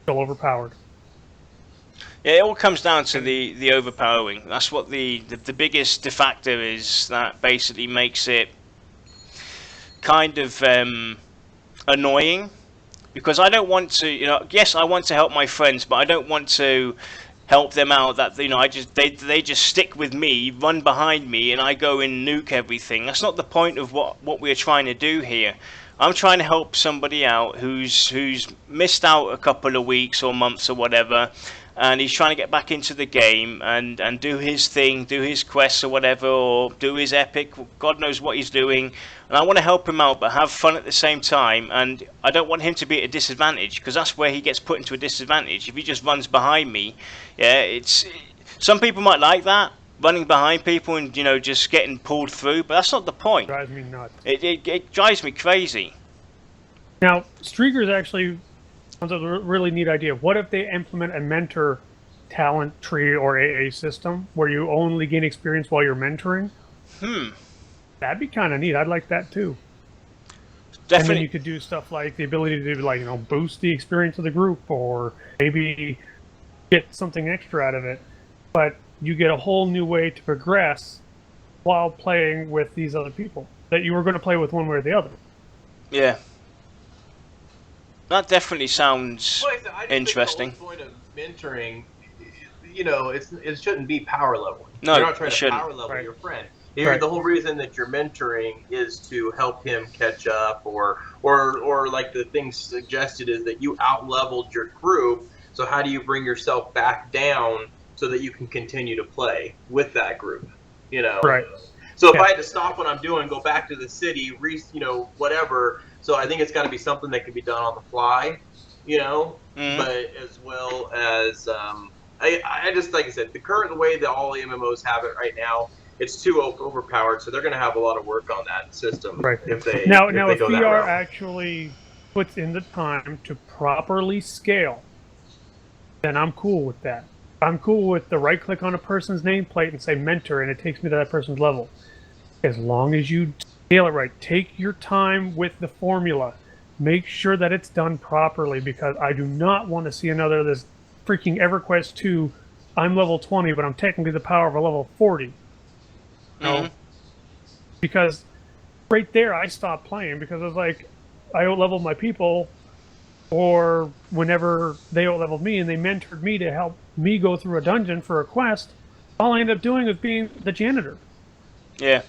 Speaker 3: Still overpowered.
Speaker 1: Yeah, it all comes down to the overpowering. That's what the biggest defactor is, that basically makes it kind of annoying. Because I don't want to, yes, I want to help my friends, but I don't want to help them out that, they just stick with me, run behind me, and I go and nuke everything. That's not the point of what we're trying to do here. I'm trying to help somebody out who's missed out a couple of weeks or months or whatever, and he's trying to get back into the game and do his thing, do his quests or whatever, or do his epic, God knows what he's doing. And I want to help him out, but have fun at the same time. And I don't want him to be at a disadvantage, because that's where he gets put into a disadvantage. If he just runs behind me, some people might like that, running behind people and just getting pulled through, but that's not the point.
Speaker 3: It drives me nuts.
Speaker 1: It drives me crazy.
Speaker 3: Now, Streakers actually comes up with a really neat idea. What if they implement a mentor talent tree or AA system where you only gain experience while you're mentoring. That'd be kind of neat. I'd like that too.
Speaker 1: Definitely.
Speaker 3: And then you could do stuff like the ability to boost the experience of the group, or maybe get something extra out of it. But you get a whole new way to progress while playing with these other people that you were going to play with one way or the other.
Speaker 1: Yeah. That definitely sounds
Speaker 2: Well, I just
Speaker 1: interesting.
Speaker 2: think the whole point of mentoring, it shouldn't be power leveling.
Speaker 1: No,
Speaker 2: you're not trying
Speaker 1: it
Speaker 2: to
Speaker 1: shouldn't.
Speaker 2: power level
Speaker 3: Right.
Speaker 2: your friend.
Speaker 3: Right.
Speaker 2: The whole reason that you're mentoring is to help him catch up, or like the thing suggested is that you out-leveled your group. So how do you bring yourself back down so that you can continue to play with that group?
Speaker 3: Right.
Speaker 2: So if I had to stop what I'm doing, go back to the city, whatever. So I think it's got to be something that can be done on the fly, but as well as I just, like I said, the current way that all MMOs have it right now, it's too overpowered. So they're going to have a lot of work on that system.
Speaker 3: Right.
Speaker 2: If they
Speaker 3: Now,
Speaker 2: go
Speaker 3: if
Speaker 2: that
Speaker 3: VR
Speaker 2: route.
Speaker 3: actually puts in the time to properly scale, then I'm cool with that. I'm cool with the right click on a person's nameplate and say mentor, and it takes me to that person's level. As long as you scale it right, take your time with the formula. Make sure that it's done properly, because I do not want to see another of this freaking EverQuest 2. I'm level 20, but I'm technically the power of a level 40. No. Because right there, I stopped playing because I was like, I out-leveled my people, or whenever they out-leveled me and they mentored me to help me go through a dungeon for a quest, all I ended up doing was being the janitor.
Speaker 1: Yeah.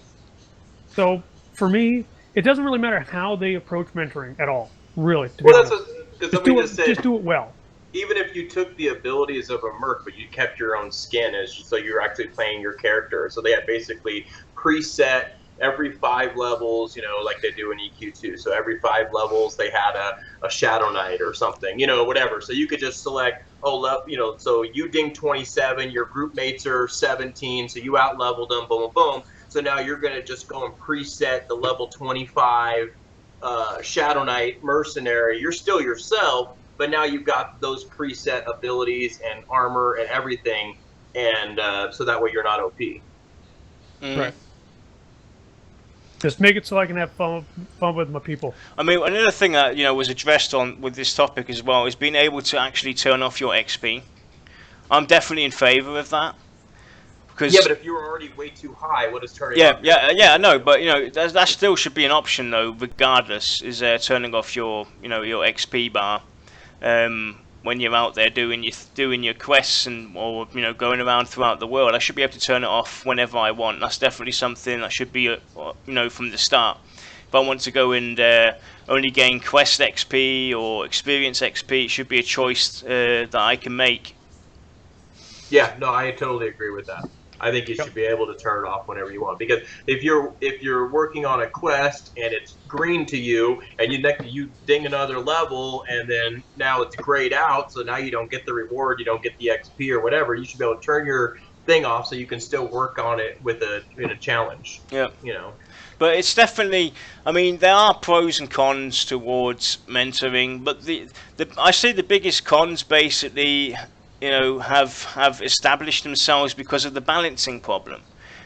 Speaker 3: So for me, it doesn't really matter how they approach mentoring at all, really. To be
Speaker 2: Well,
Speaker 3: honest.
Speaker 2: because somebody just said,
Speaker 3: just do it well.
Speaker 2: even if you took the abilities of a merc, but you kept your own skin, so you're actually playing your character. So they had basically preset every 5 levels, like they do in EQ2. So every 5 levels, they had a Shadow Knight or something, whatever. So you could just select, so you ding 27, your group mates are 17, so you out-leveled them, boom, boom, boom. So now you're going to just go and preset the level 25 Shadow Knight mercenary. You're still yourself, but now you've got those preset abilities and armor and everything, and so that way you're not OP.
Speaker 3: Right. Just make it so I can have fun with my people.
Speaker 1: I mean, another thing that was addressed on with this topic as well is being able to actually turn off your XP. I'm definitely in favour of that.
Speaker 2: Yeah, but if you're already way too high, what is turning off?
Speaker 1: Yeah, I know, but that still should be an option though, regardless. Is turning off your your XP bar when you're out there doing your quests or going around throughout the world. I should be able to turn it off whenever I want. That's definitely something that should be from the start. If I want to go and only gain quest XP or experience XP, it should be a choice that I can make.
Speaker 2: Yeah, no, I totally agree with that. I think you should be able to turn it off whenever you want, because if you're working on a quest and it's green to you, and you ding another level, and then now it's grayed out, so now you don't get the reward, you don't get the XP or whatever. You should be able to turn your thing off so you can still work on it in a challenge.
Speaker 1: Yeah.
Speaker 2: But
Speaker 1: it's definitely, I mean, there are pros and cons towards mentoring, but I see the biggest cons basically have established themselves because of the balancing problem,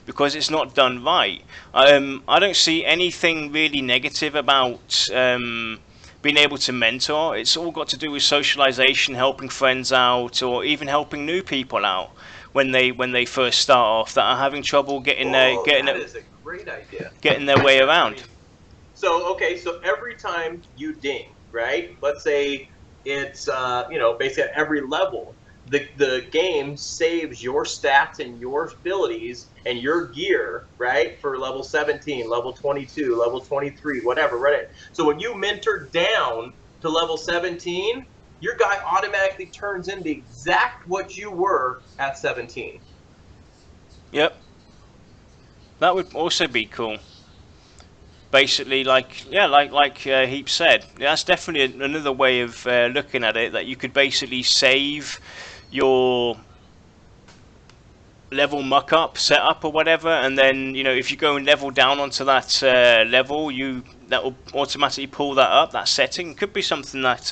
Speaker 1: because it's not done right. I don't see anything really negative about being able to mentor. It's all got to do with socialization, helping friends out, or even helping new people out when they first start off that are having trouble getting
Speaker 2: that is a great idea.
Speaker 1: Getting their way around.
Speaker 2: So every time you ding, right? Let's say it's basically at every level, the game saves your stats and your abilities and your gear, right, for level 17, level 22, level 23, whatever, right? So when you mentor down to level 17, your guy automatically turns into exact what you were at 17.
Speaker 1: Yep. That would also be cool. Basically, like Heap said, that's definitely another way of looking at it, that you could basically save your level muck-up setup or whatever, and then if you go and level down onto that level, that will automatically pull that up. That setting could be something that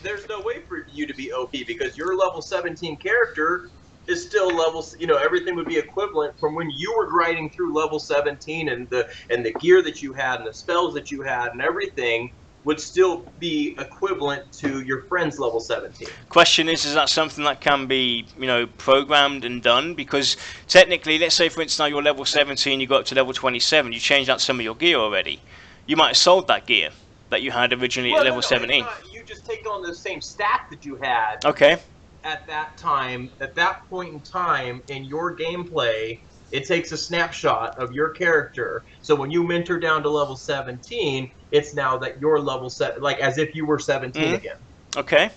Speaker 2: there's no way for you to be OP, because your level 17 character is still levels. You know, everything would be equivalent from when you were grinding through level 17, and the gear that you had and the spells that you had and everything would still be equivalent to your friend's level 17.
Speaker 1: Question is that something that can be, you know, programmed and done? Because technically, let's say for instance now you're level 17, you got up to level 27, you changed out some of your gear already. You might have sold that gear that you had originally at level 17.
Speaker 2: You just take on the same stat that you had.
Speaker 1: Okay.
Speaker 2: At that time, at that point in time in your gameplay, it takes a snapshot of your character. So when you mentor down to level 17, it's now that you're level 7, like as if you were 17 again.
Speaker 1: Okay.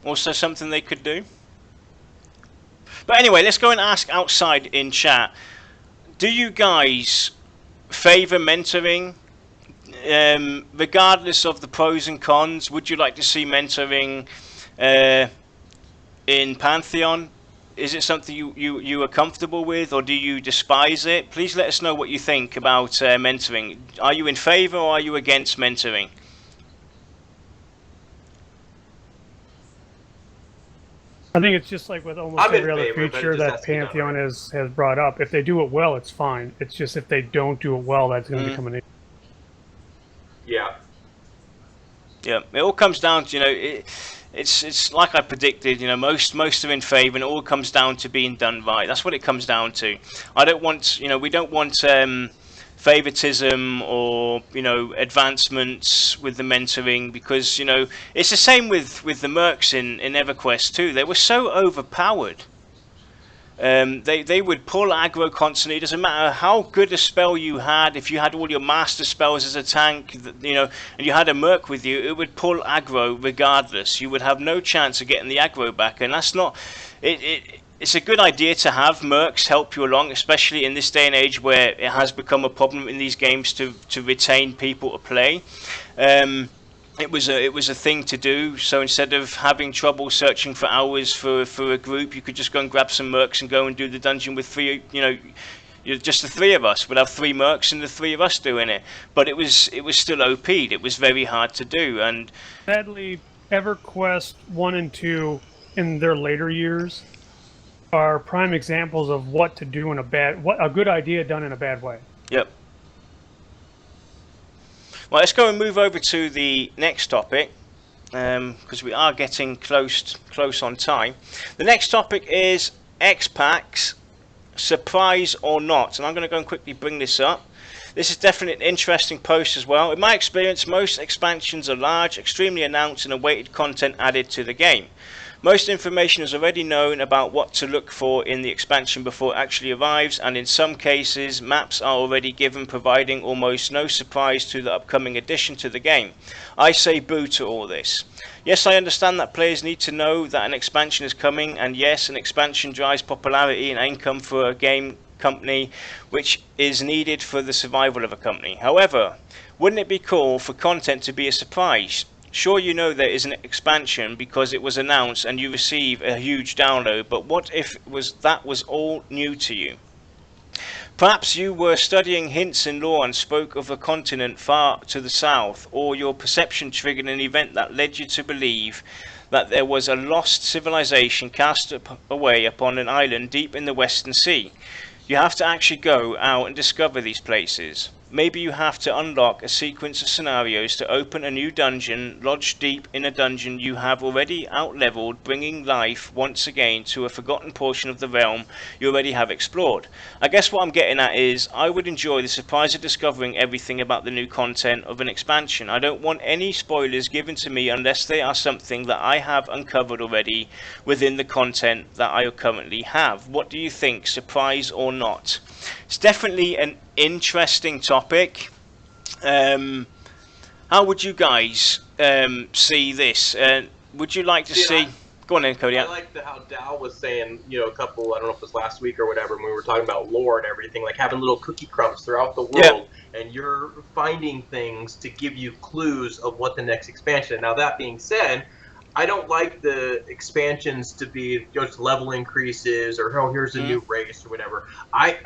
Speaker 1: Also something they could do. But anyway, let's go and ask outside in chat. Do you guys favor mentoring? Regardless of the pros and cons, would you like to see mentoring in Pantheon? Is it something you are comfortable with, or do you despise it? Please let us know what you think about mentoring. Are you in favor or are you against mentoring?
Speaker 3: I think it's just like with almost every other feature that Pantheon has brought up. If they do it well, it's fine. It's just if they don't do it well, that's going to become an issue.
Speaker 2: Yeah.
Speaker 1: Yeah, it all comes down to, you know, it's like I predicted, you know, most are in favour, and it all comes down to being done right. That's what it comes down to. I don't want, you know, we don't want favoritism or, you know, advancements with the mentoring, because, you know, it's the same with the mercs in EverQuest too. They were so overpowered. They would pull aggro constantly. It doesn't matter how good a spell you had. If you had all your master spells as a tank, you know, and you had a merc with you, it would pull aggro regardless. You would have no chance of getting the aggro back, and that's not. It's a good idea to have mercs help you along, especially in this day and age where it has become a problem in these games to retain people to play. It was a thing to do. So instead of having trouble searching for hours for a group, you could just go and grab some mercs and go and do the dungeon with three. You know, just the three of us. We'd have 3 mercs and the 3 of us doing it. But it was still OP'd. It was very hard to do. And
Speaker 3: sadly, EverQuest 1 and 2 in their later years are prime examples of what to do in a good idea done in a bad way.
Speaker 1: Yep. Well, let's go and move over to the next topic, because we are getting close on time. The next topic is X-Packs, surprise or not. And I'm going to go and quickly bring this up. This is definitely an interesting post as well. In my experience, most expansions are large, extremely announced and awaited content added to the game. Most information is already known about what to look for in the expansion before it actually arrives, and in some cases maps are already given, providing almost no surprise to the upcoming addition to the game. I say boo to all this. Yes, I understand that players need to know that an expansion is coming, and yes, an expansion drives popularity and income for a game company, which is needed for the survival of a company. However, wouldn't it be cool for content to be a surprise? Sure, you know there is an expansion because it was announced and you receive a huge download, but what if that was all new to you? Perhaps you were studying hints in lore and spoke of a continent far to the south, or your perception triggered an event that led you to believe that there was a lost civilization cast away upon an island deep in the Western Sea. You have to actually go out and discover these places. Maybe you have to unlock a sequence of scenarios to open a new dungeon, lodged deep in a dungeon you have already out-leveled, bringing life once again to a forgotten portion of the realm you already have explored. I guess what I'm getting at is, I would enjoy the surprise of discovering everything about the new content of an expansion. I don't want any spoilers given to me unless they are something that I have uncovered already within the content that I currently have. What do you think, surprise or not? It's definitely an interesting topic. How would you guys see this? Would you like to see? Go on then, Cody.
Speaker 2: I like how Dow was saying, you know, I don't know if it was last week or whatever, when we were talking about lore and everything, like having little cookie crumbs throughout the world, and you're finding things to give you clues of what the next expansion. Now, that being said, I don't like the expansions to be just level increases or, oh, here's a new race or whatever. I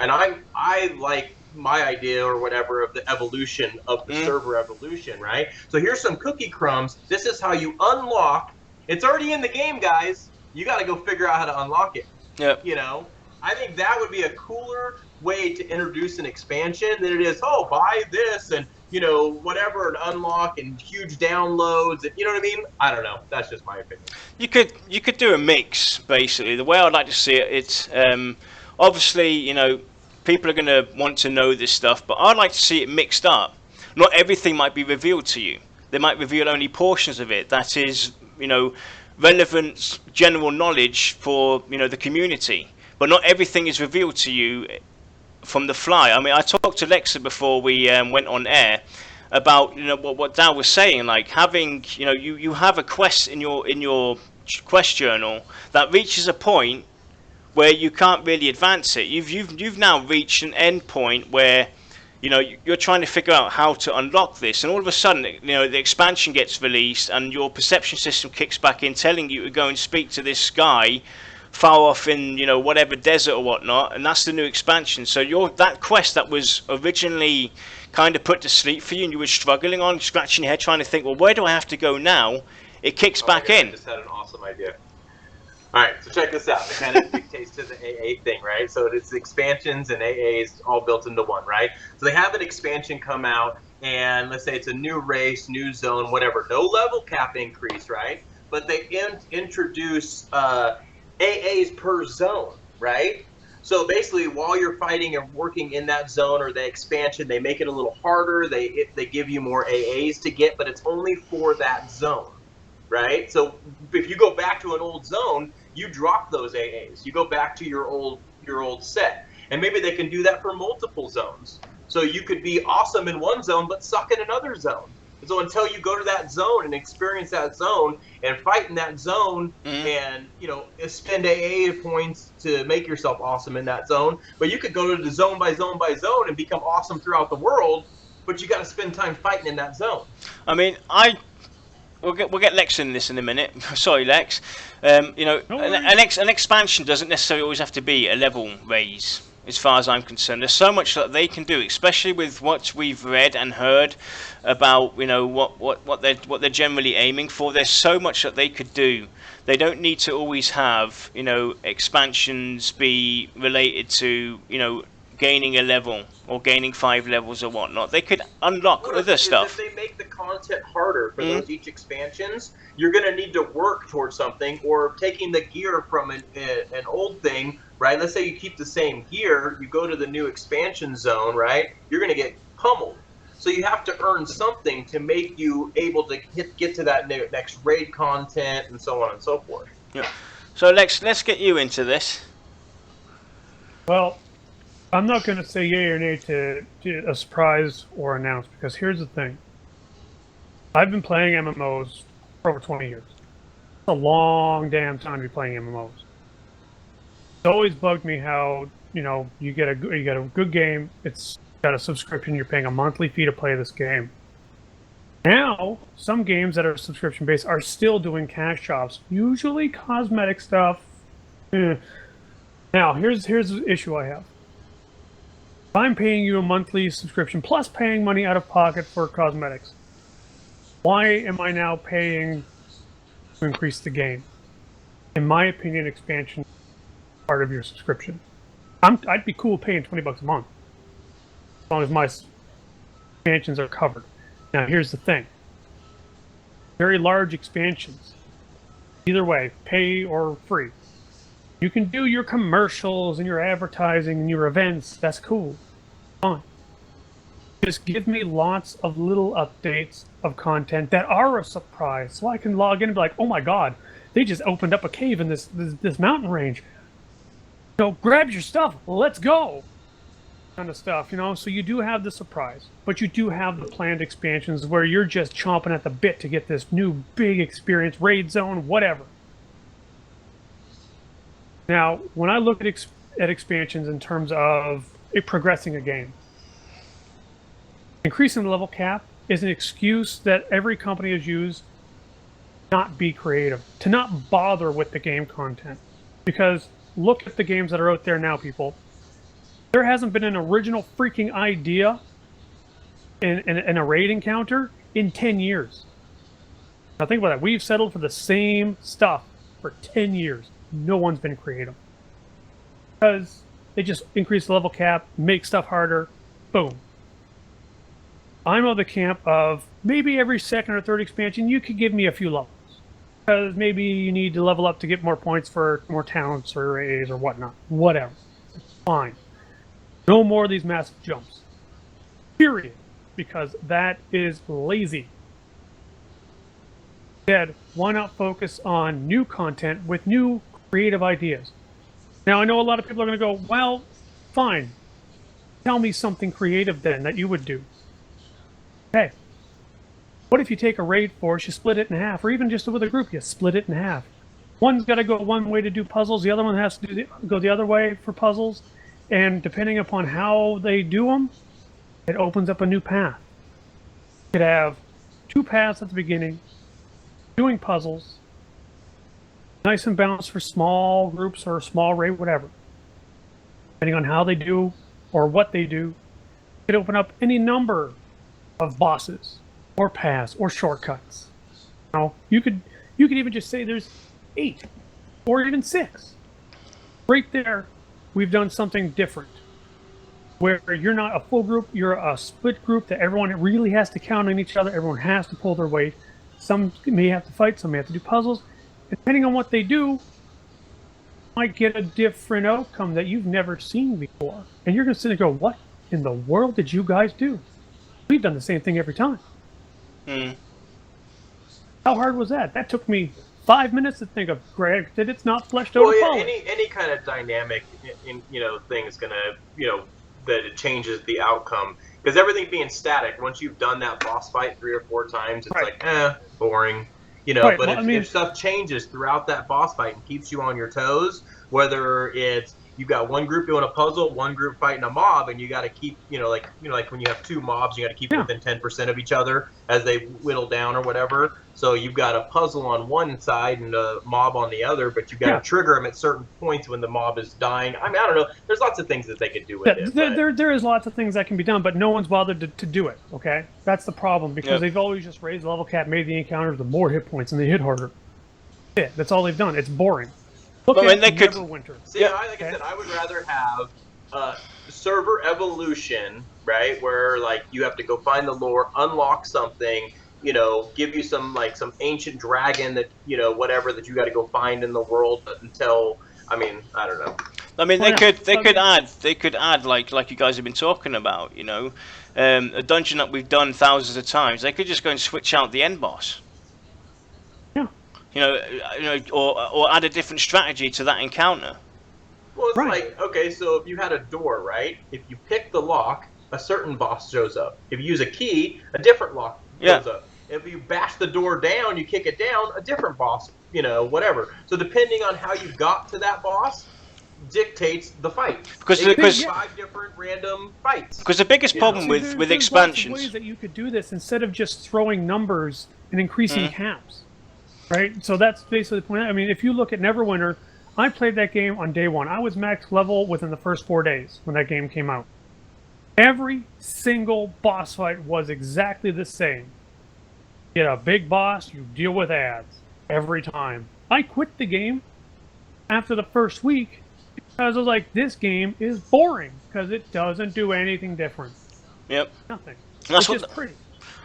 Speaker 2: like my idea or whatever of the evolution of the server evolution, right? So here's some cookie crumbs. This is how you unlock. It's already in the game, guys. You got to go figure out how to unlock it.
Speaker 1: Yeah.
Speaker 2: You know, I think that would be a cooler way to introduce an expansion than it is, oh, buy this and, you know, whatever, and unlock and huge downloads. And, you know what I mean? I don't know. That's just my opinion.
Speaker 1: You could do a mix, basically. The way I'd like to see it, it's obviously, you know, people are going to want to know this stuff, but I'd like to see it mixed up. Not everything might be revealed to you. They might reveal only portions of it that is, you know, relevant general knowledge for, you know, the community. But not everything is revealed to you from the fly. I mean, I talked to Lexa before we went on air about, you know, what Dal was saying, like having, you know, you have a quest in your quest journal that reaches a point where you can't really advance it. You've now reached an end point where, you know, you're trying to figure out how to unlock this, and all of a sudden, you know, the expansion gets released and your perception system kicks back in, telling you to go and speak to this guy far off in, you know, whatever desert or whatnot, and that's the new expansion. So that quest that was originally kind of put to sleep for you and you were struggling on, scratching your head trying to think, well, where do I have to go now? It kicks back in.
Speaker 2: I just had an awesome idea. All right, so check this out. It kind of dictates to the AA thing, right? So it's expansions and AAs all built into one, right? So they have an expansion come out, and let's say it's a new race, new zone, whatever. No level cap increase, right? But they introduce AAs per zone, right? So basically, while you're fighting and working in that zone or the expansion, they make it a little harder. They give you more AAs to get, but it's only for that zone, right? So if you go back to an old zone, you drop those AAs. You go back to your old set, and maybe they can do that for multiple zones. So you could be awesome in one zone but suck in another zone. So until you go to that zone and experience that zone and fight in that zone, and, you know, spend AA points to make yourself awesome in that zone, but you could go to the zone by zone by zone and become awesome throughout the world, but you got to spend time fighting in that zone.
Speaker 1: I mean, we'll get Lex in this in a minute. Sorry, Lex. You know, an expansion doesn't necessarily always have to be a level raise, as far as I'm concerned. There's so much that they can do, especially with what we've read and heard about, you know, what they're generally aiming for. There's so much that they could do. They don't need to always have, you know, expansions be related to, you know, gaining a level or gaining 5 levels or whatnot. They could unlock other stuff.
Speaker 2: If they make the content harder for those each expansions, you're going to need to work towards something, or taking the gear from an old thing, right? Let's say you keep the same gear, you go to the new expansion zone, right? You're going to get pummeled. So you have to earn something to make you able to get to that next raid content and so on and so forth.
Speaker 1: Yeah. So Lex, let's get you into this.
Speaker 3: Well, I'm not going to say yay or nay to a surprise or announce, because here's the thing. I've been playing MMOs for over 20 years. It's a long damn time to be playing MMOs. It's always bugged me how, you know, you get a good game, it's got a subscription, you're paying a monthly fee to play this game. Now, some games that are subscription-based are still doing cash shops, usually cosmetic stuff. Now, here's the issue I have. If I'm paying you a monthly subscription plus paying money out of pocket for cosmetics, why am I now paying to increase the game? In my opinion, expansion is part of your subscription. I'd be cool paying $20 a month as long as my expansions are covered. Now, here's the thing. Very large expansions, either way, pay or free. You can do your commercials and your advertising and your events. That's cool. Fine. Just give me lots of little updates of content that are a surprise, so I can log in and be like, oh my god, they just opened up a cave in this mountain range. So grab your stuff, let's go! Kind of stuff, you know? So you do have the surprise, but you do have the planned expansions where you're just chomping at the bit to get this new big experience, raid zone, whatever. Now, when I look at expansions in terms of progressing a game, increasing the level cap is an excuse that every company has used to not be creative, to not bother with the game content. Because look at the games that are out there now, people. There hasn't been an original freaking idea in a raid encounter in 10 years. Now think about that. We've settled for the same stuff for 10 years. No one's been creative. because they just increase the level cap, make stuff harder, boom. I'm of the camp of maybe every second or third expansion, you could give me a few levels. Because maybe you need to level up to get more points for more talents or A's or whatnot. Whatever. Fine. No more of these massive jumps. Period. Because that is lazy. Instead, why not focus on new content with new creative ideas? Now, I know a lot of people are going to go, well, fine. Tell me something creative then that you would do. Okay. What if you take a raid force, you split it in half, or even just with a group, you split it in half. One's got to go one way to do puzzles, the other one has to go the other way for puzzles, and depending upon how they do them, it opens up a new path. You could have 2 paths at the beginning, doing puzzles, nice and balanced for small groups or small raid, whatever. Depending on how they do or what they do, you could open up any number of bosses or paths or shortcuts. Now, you could even just say there's 8 or even 6. Right there, we've done something different. Where you're not a full group, you're a split group that everyone really has to count on each other, everyone has to pull their weight. Some may have to fight, some may have to do puzzles. Depending on what they do, you might get a different outcome that you've never seen before. And you're going to sit and go, what in the world did you guys do? We've done the same thing every time. How hard was that? That took me 5 minutes to think of. Greg, that it's not fleshed out.
Speaker 2: Well, yeah, any kind of dynamic, thing is gonna, that it changes the outcome. Because everything being static, once you've done that boss fight 3 or 4 times, it's like, boring.
Speaker 3: Right,
Speaker 2: But
Speaker 3: well,
Speaker 2: if stuff changes throughout that boss fight and keeps you on your toes, whether it's you've got one group doing a puzzle, one group fighting a mob, and you got to keep, like when you have 2 mobs, you got to keep within 10% of each other as they whittle down or whatever. So you've got a puzzle on one side and a mob on the other, but you've got to trigger them at certain points when the mob is dying. I mean, I don't know. There's lots of things that they could do with it.
Speaker 3: There is lots of things that can be done, but no one's bothered to do it, okay? That's the problem, because they've always just raised the level cap, made the encounters with more hit points, and they hit harder. That's all they've done. It's boring. Look at Neverwinter.
Speaker 2: See, like I said, I would rather have server evolution, right? Where like you have to go find the lore, unlock something, give you some ancient dragon that whatever that you got to go find in the world until. I mean, I don't know.
Speaker 1: I mean, they could add like you guys have been talking about, a dungeon that we've done thousands of times. They could just go and switch out the end boss. Or add a different strategy to that encounter.
Speaker 2: Well, it's like, okay, so if you had a door, right? If you pick the lock, a certain boss shows up. If you use a key, a different lock shows up. If you bash the door down, you kick it down, a different boss, whatever. So depending on how you got to that boss, dictates the fight. Because 5 different random fights.
Speaker 1: Because the biggest problem with expansions,
Speaker 3: lots of ways that you could do this instead of just throwing numbers and increasing caps. Right, so that's basically the point. I mean, if you look at Neverwinter, I played that game on day 1. I was max level within the first 4 days when that game came out. Every single boss fight was exactly the same. You get a big boss, you deal with ads every time. I quit the game after the first week because I was like, this game is boring because it doesn't do anything different.
Speaker 1: Yep.
Speaker 3: Nothing.
Speaker 1: That's
Speaker 3: it's just pretty.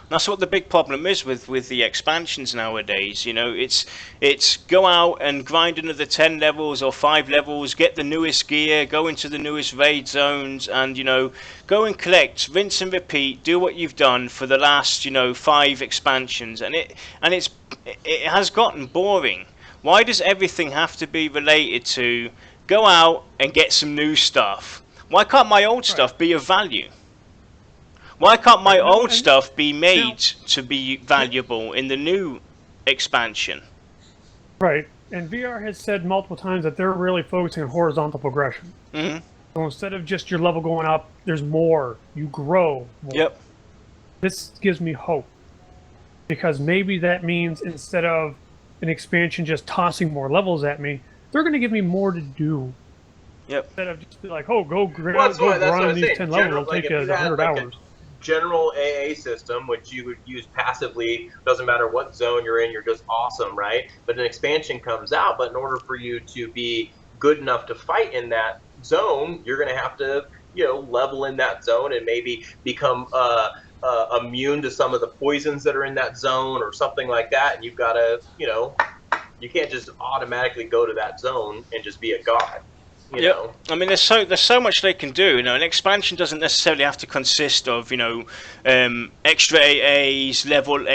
Speaker 1: That's what the big problem is with the expansions nowadays. It's go out and grind another 10 levels or 5 levels, get the newest gear, go into the newest raid zones, and go and collect, rinse and repeat, do what you've done for the last 5 expansions, and it has gotten boring. Why does everything have to be related to go out and get some new stuff? Why can't my old stuff be of value? Why can't my old stuff be made to be valuable in the new expansion?
Speaker 3: Right, and VR has said multiple times that they're really focusing on horizontal progression.
Speaker 1: Mm-hmm.
Speaker 3: So instead of just your level going up, there's more. You grow more.
Speaker 1: Yep.
Speaker 3: This gives me hope. Because maybe that means instead of an expansion just tossing more levels at me, they're going to give me more to do.
Speaker 1: Yep.
Speaker 3: Instead of just be like, oh, go grind these 10 levels, it'll take you 100 hours.
Speaker 2: General AA system, which you would use passively, doesn't matter what zone you're in, you're just awesome, right? But an expansion comes out, but in order for you to be good enough to fight in that zone, you're going to have to, level in that zone and maybe become immune to some of the poisons that are in that zone or something like that. And you've got to, you can't just automatically go to that zone and just be a god. You know?
Speaker 1: I mean, there's so much they can do. An expansion doesn't necessarily have to consist of extra AAs, level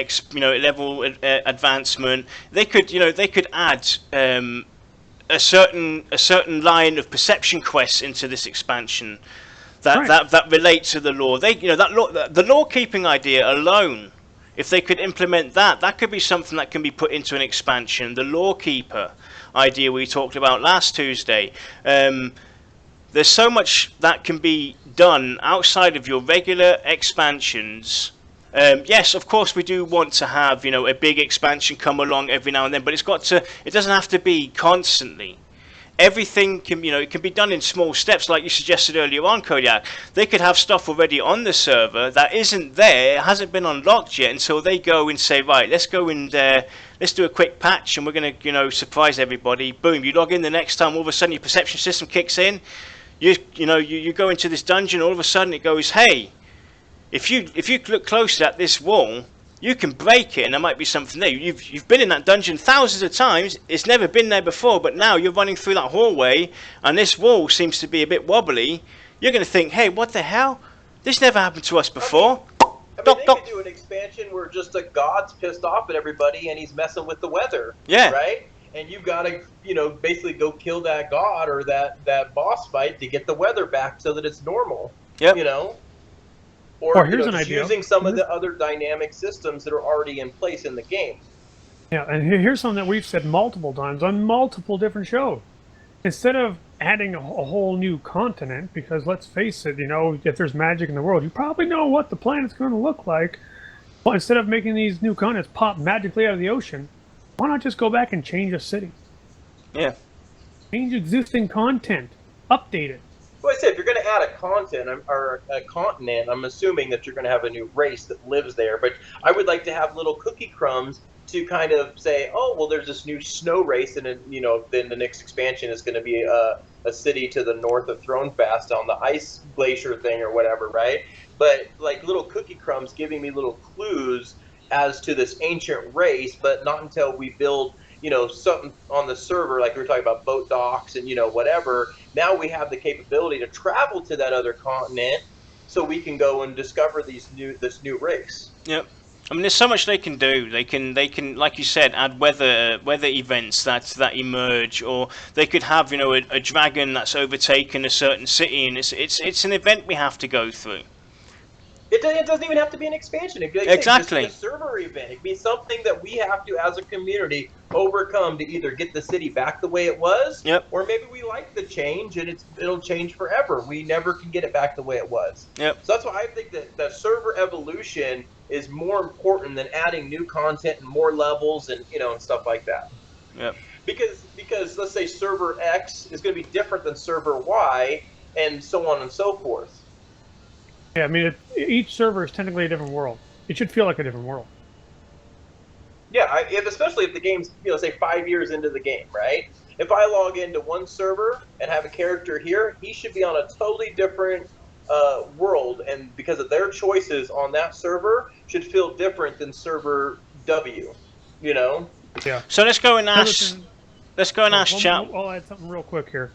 Speaker 1: advancement. They could add a certain line of perception quests into this expansion that relate to the lore. The lore keeping idea alone. If they could implement that could be something that can be put into an expansion. The lore keeper idea we talked about last Tuesday. There's so much that can be done outside of your regular expansions. Yes, of course, we do want to have a big expansion come along every now and then, but it doesn't have to be constantly. Everything can it can be done in small steps, like you suggested earlier on, Kodiak. They could have stuff already on the server that isn't there, it hasn't been unlocked yet, until they go and say, right, let's go and let's do a quick patch, and we're going to surprise everybody. Boom, you log in the next time, all of a sudden your perception system kicks in. You go into this dungeon, all of a sudden it goes, hey, if you look closer at this wall, you can break it, and there might be something there. You've been in that dungeon thousands of times. It's never been there before, but now you're running through that hallway, and this wall seems to be a bit wobbly. You're going to think, hey, what the hell? This never happened to us before.
Speaker 2: They could do an expansion where just a god's pissed off at everybody, and he's messing with the weather.
Speaker 1: Yeah.
Speaker 2: Right? And you've got to, basically go kill that god or that boss fight to get the weather back so that it's normal.
Speaker 1: Yep.
Speaker 2: Or
Speaker 3: here's an idea.
Speaker 2: using some of the other dynamic systems that are already in place in the game.
Speaker 3: Yeah, and here's something that we've said multiple times on multiple different shows. Instead of adding a whole new continent, because let's face it, if there's magic in the world, you probably know what the planet's going to look like. Well, instead of making these new continents pop magically out of the ocean, why not just go back and change a city?
Speaker 1: Yeah.
Speaker 3: Change existing content. Update it.
Speaker 2: Well, I said, if you're going to add a continent, I'm assuming that you're going to have a new race that lives there. But I would like to have little cookie crumbs to kind of say, oh, well, there's this new snow race, and then the next expansion is going to be a city to the north of Thronefast on the ice glacier thing or whatever, right? But like little cookie crumbs giving me little clues as to this ancient race, but not until we build something on the server, like we were talking about boat docks and, whatever. Now we have the capability to travel to that other continent so we can go and discover this new race.
Speaker 1: Yep. I mean, there's so much they can do. They can, like you said, add weather events that emerge, or they could have, a dragon that's overtaken a certain city, and it's an event we have to go through.
Speaker 2: It doesn't even have to be an expansion. It could
Speaker 1: exactly.
Speaker 2: Just be a server event. It could be something that we have to, as a community, overcome to either get the city back the way it was,
Speaker 1: yep,
Speaker 2: or maybe we like the change and it'll change forever. We never can get it back the way it was.
Speaker 1: Yep.
Speaker 2: So that's why I think that server evolution is more important than adding new content and more levels and and stuff like that.
Speaker 1: Yep.
Speaker 2: Because let's say server X is going to be different than server Y, and so on and so forth.
Speaker 3: Yeah, I mean, each server is technically a different world. It should feel like a different world.
Speaker 2: Yeah, especially if the game's, say 5 years into the game, right? If I log into one server and have a character here, he should be on a totally different world, and because of their choices on that server, should feel different than server W,
Speaker 3: Yeah.
Speaker 1: So let's go and ask. Chat.
Speaker 3: I'll add something real quick here.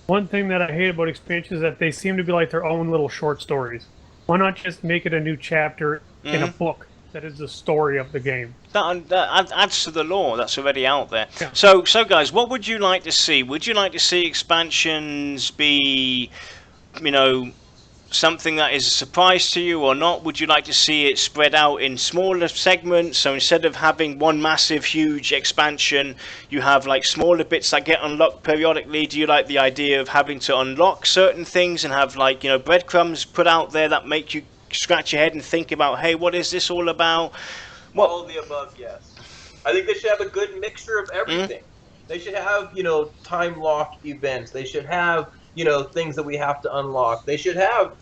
Speaker 3: One thing that I hate about expansions is that they seem to be like their own little short stories. Why not just make it a new chapter in a book that is the story of the game?
Speaker 1: That adds to the lore that's already out there.
Speaker 3: Yeah.
Speaker 1: So guys, what would you like to see? Would you like to see expansions be, something that is a surprise to you or not? Would you like to see it spread out in smaller segments? So instead of having one massive, huge expansion, you have like smaller bits that get unlocked periodically. Do you like the idea of having to unlock certain things and have like, breadcrumbs put out there that make you scratch your head and think about, hey, what is this all about?
Speaker 2: All of the above, yes. I think they should have a good mixture of everything. They should have, time lock events. They should have things that we have to unlock. They should have,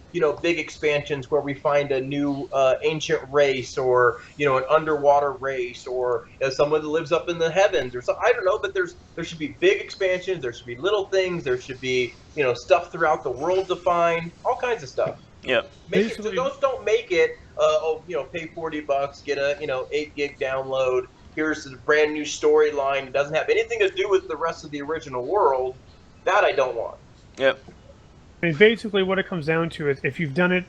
Speaker 2: big expansions where we find a new ancient race, or, an underwater race, or someone that lives up in the heavens or something. I don't know, but there should be big expansions. There should be little things. There should be, stuff throughout the world to find, all kinds of stuff.
Speaker 1: Yep.
Speaker 2: Make it, don't make it, pay $40, get a, 8 gig download. Here's a brand new storyline. It doesn't have anything to do with the rest of the original world. That I don't want.
Speaker 1: Yep.
Speaker 3: I mean, basically what it comes down to is if you've done it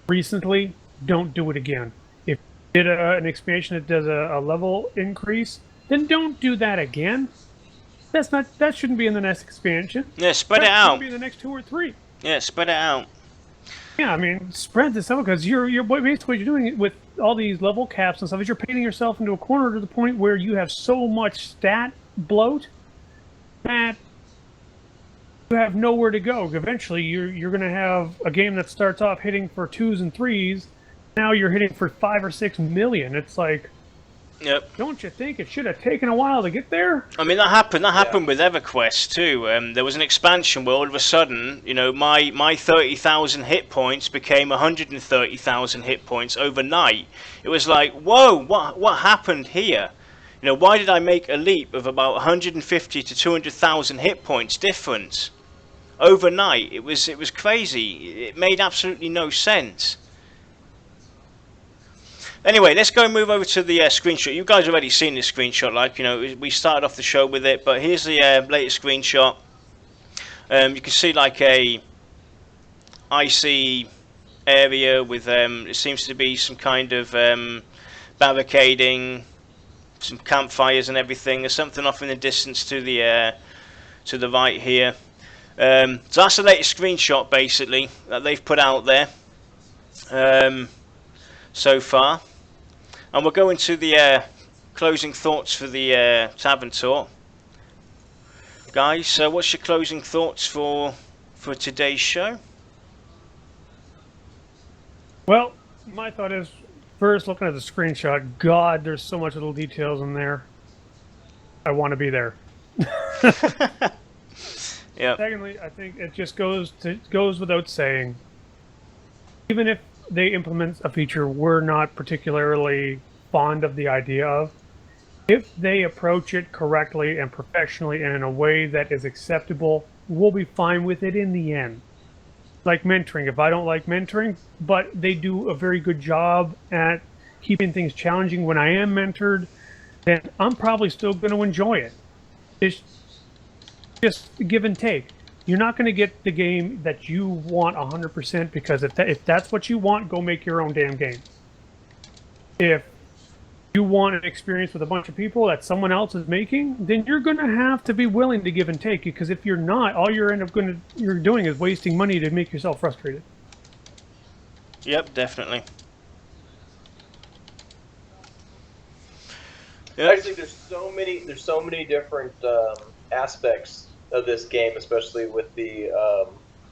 Speaker 3: recently, don't do it again. If you did an expansion that does a level increase, then don't do that again. That shouldn't be in the next expansion.
Speaker 1: Yeah, spread it out.
Speaker 3: That should be in the next 2 or 3.
Speaker 1: Yeah, spread it out.
Speaker 3: Yeah, I mean, spread this out, because you're basically what you're doing with all these level caps and stuff is you're painting yourself into a corner to the point where you have so much stat bloat that you have nowhere to go. Eventually, you're going to have a game that starts off hitting for 2s and 3s. Now you're hitting for 5 or 6 million. It's like,
Speaker 1: yep.
Speaker 3: Don't you think it should have taken a while to get there?
Speaker 1: I mean, that happened with EverQuest too. There was an expansion where all of a sudden, my 30,000 hit points became 130,000 hit points overnight. It was like, whoa, what happened here? Why did I make a leap of about 150 to 200,000 hit points difference overnight? It was crazy. It made absolutely no sense. Anyway, let's go and move over to the screenshot. You guys have already seen this screenshot, we started off the show with it, but here's the latest screenshot. You can see like a icy area with it seems to be some kind of barricading, some campfires and everything. There's something off in the distance to the right here. So that's the latest screenshot basically that they've put out there so far. And we'll go into the closing thoughts for the Tavern tour. Guys, so what's your closing thoughts for today's show?
Speaker 3: Well, my thought is, first, looking at the screenshot, God, there's so much little details in there. I want to be there.
Speaker 1: Yeah.
Speaker 3: Secondly, I think it just goes without saying, even if they implement a feature we're not particularly fond of the idea of, if they approach it correctly and professionally and in a way that is acceptable, we'll be fine with it in the end. Like mentoring. If I don't like mentoring, but they do a very good job at keeping things challenging when I am mentored, then I'm probably still going to enjoy it. It's just give and take. You're not going to get the game that you want 100%, because if that's what you want, go make your own damn game. If you want an experience with a bunch of people that someone else is making, then you're going to have to be willing to give and take, because if you're not, all you're doing is wasting money to make yourself frustrated.
Speaker 1: Yep, definitely. Yep.
Speaker 2: Actually, there's so many different aspects of this game, especially with the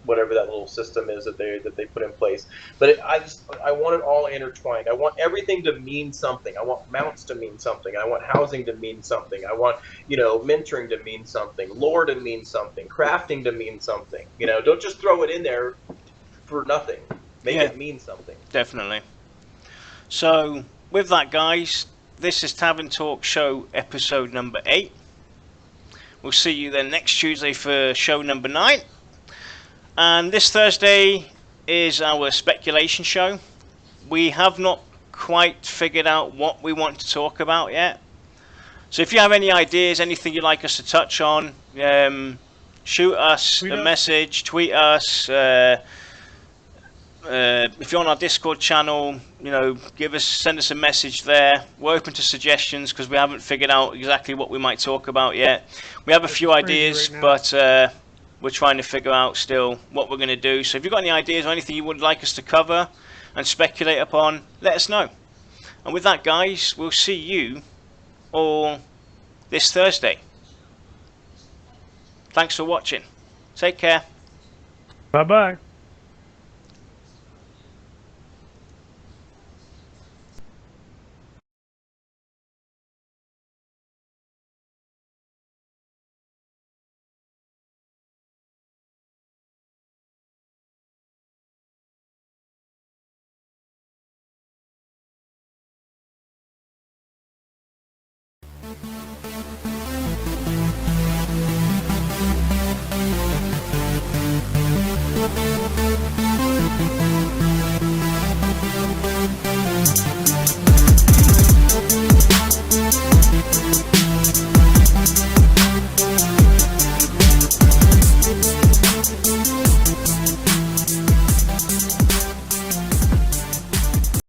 Speaker 2: whatever that little system is that they put in place. But I want it all intertwined. I want everything to mean something. I want mounts to mean something. I want housing to mean something. I want mentoring to mean something, lore to mean something, crafting to mean something. Don't just throw it in there for nothing. Make it mean something.
Speaker 1: Definitely. So with that, guys, this is Tavern Talk Show episode number 8. We'll see you then next Tuesday for show number 9. And this Thursday is our speculation show. We have not quite figured out what we want to talk about yet. So if you have any ideas, anything you'd like us to touch on, shoot us a message, tweet us. If you're on our Discord channel, send us a message there. We're open to suggestions because we haven't figured out exactly what we might talk about yet. We have a few ideas, but we're trying to figure out still what we're going to do. So if you've got any ideas or anything you would like us to cover and speculate upon, let us know. And with that, guys, we'll see you all this Thursday. Thanks for watching. Take care.
Speaker 3: Bye-bye.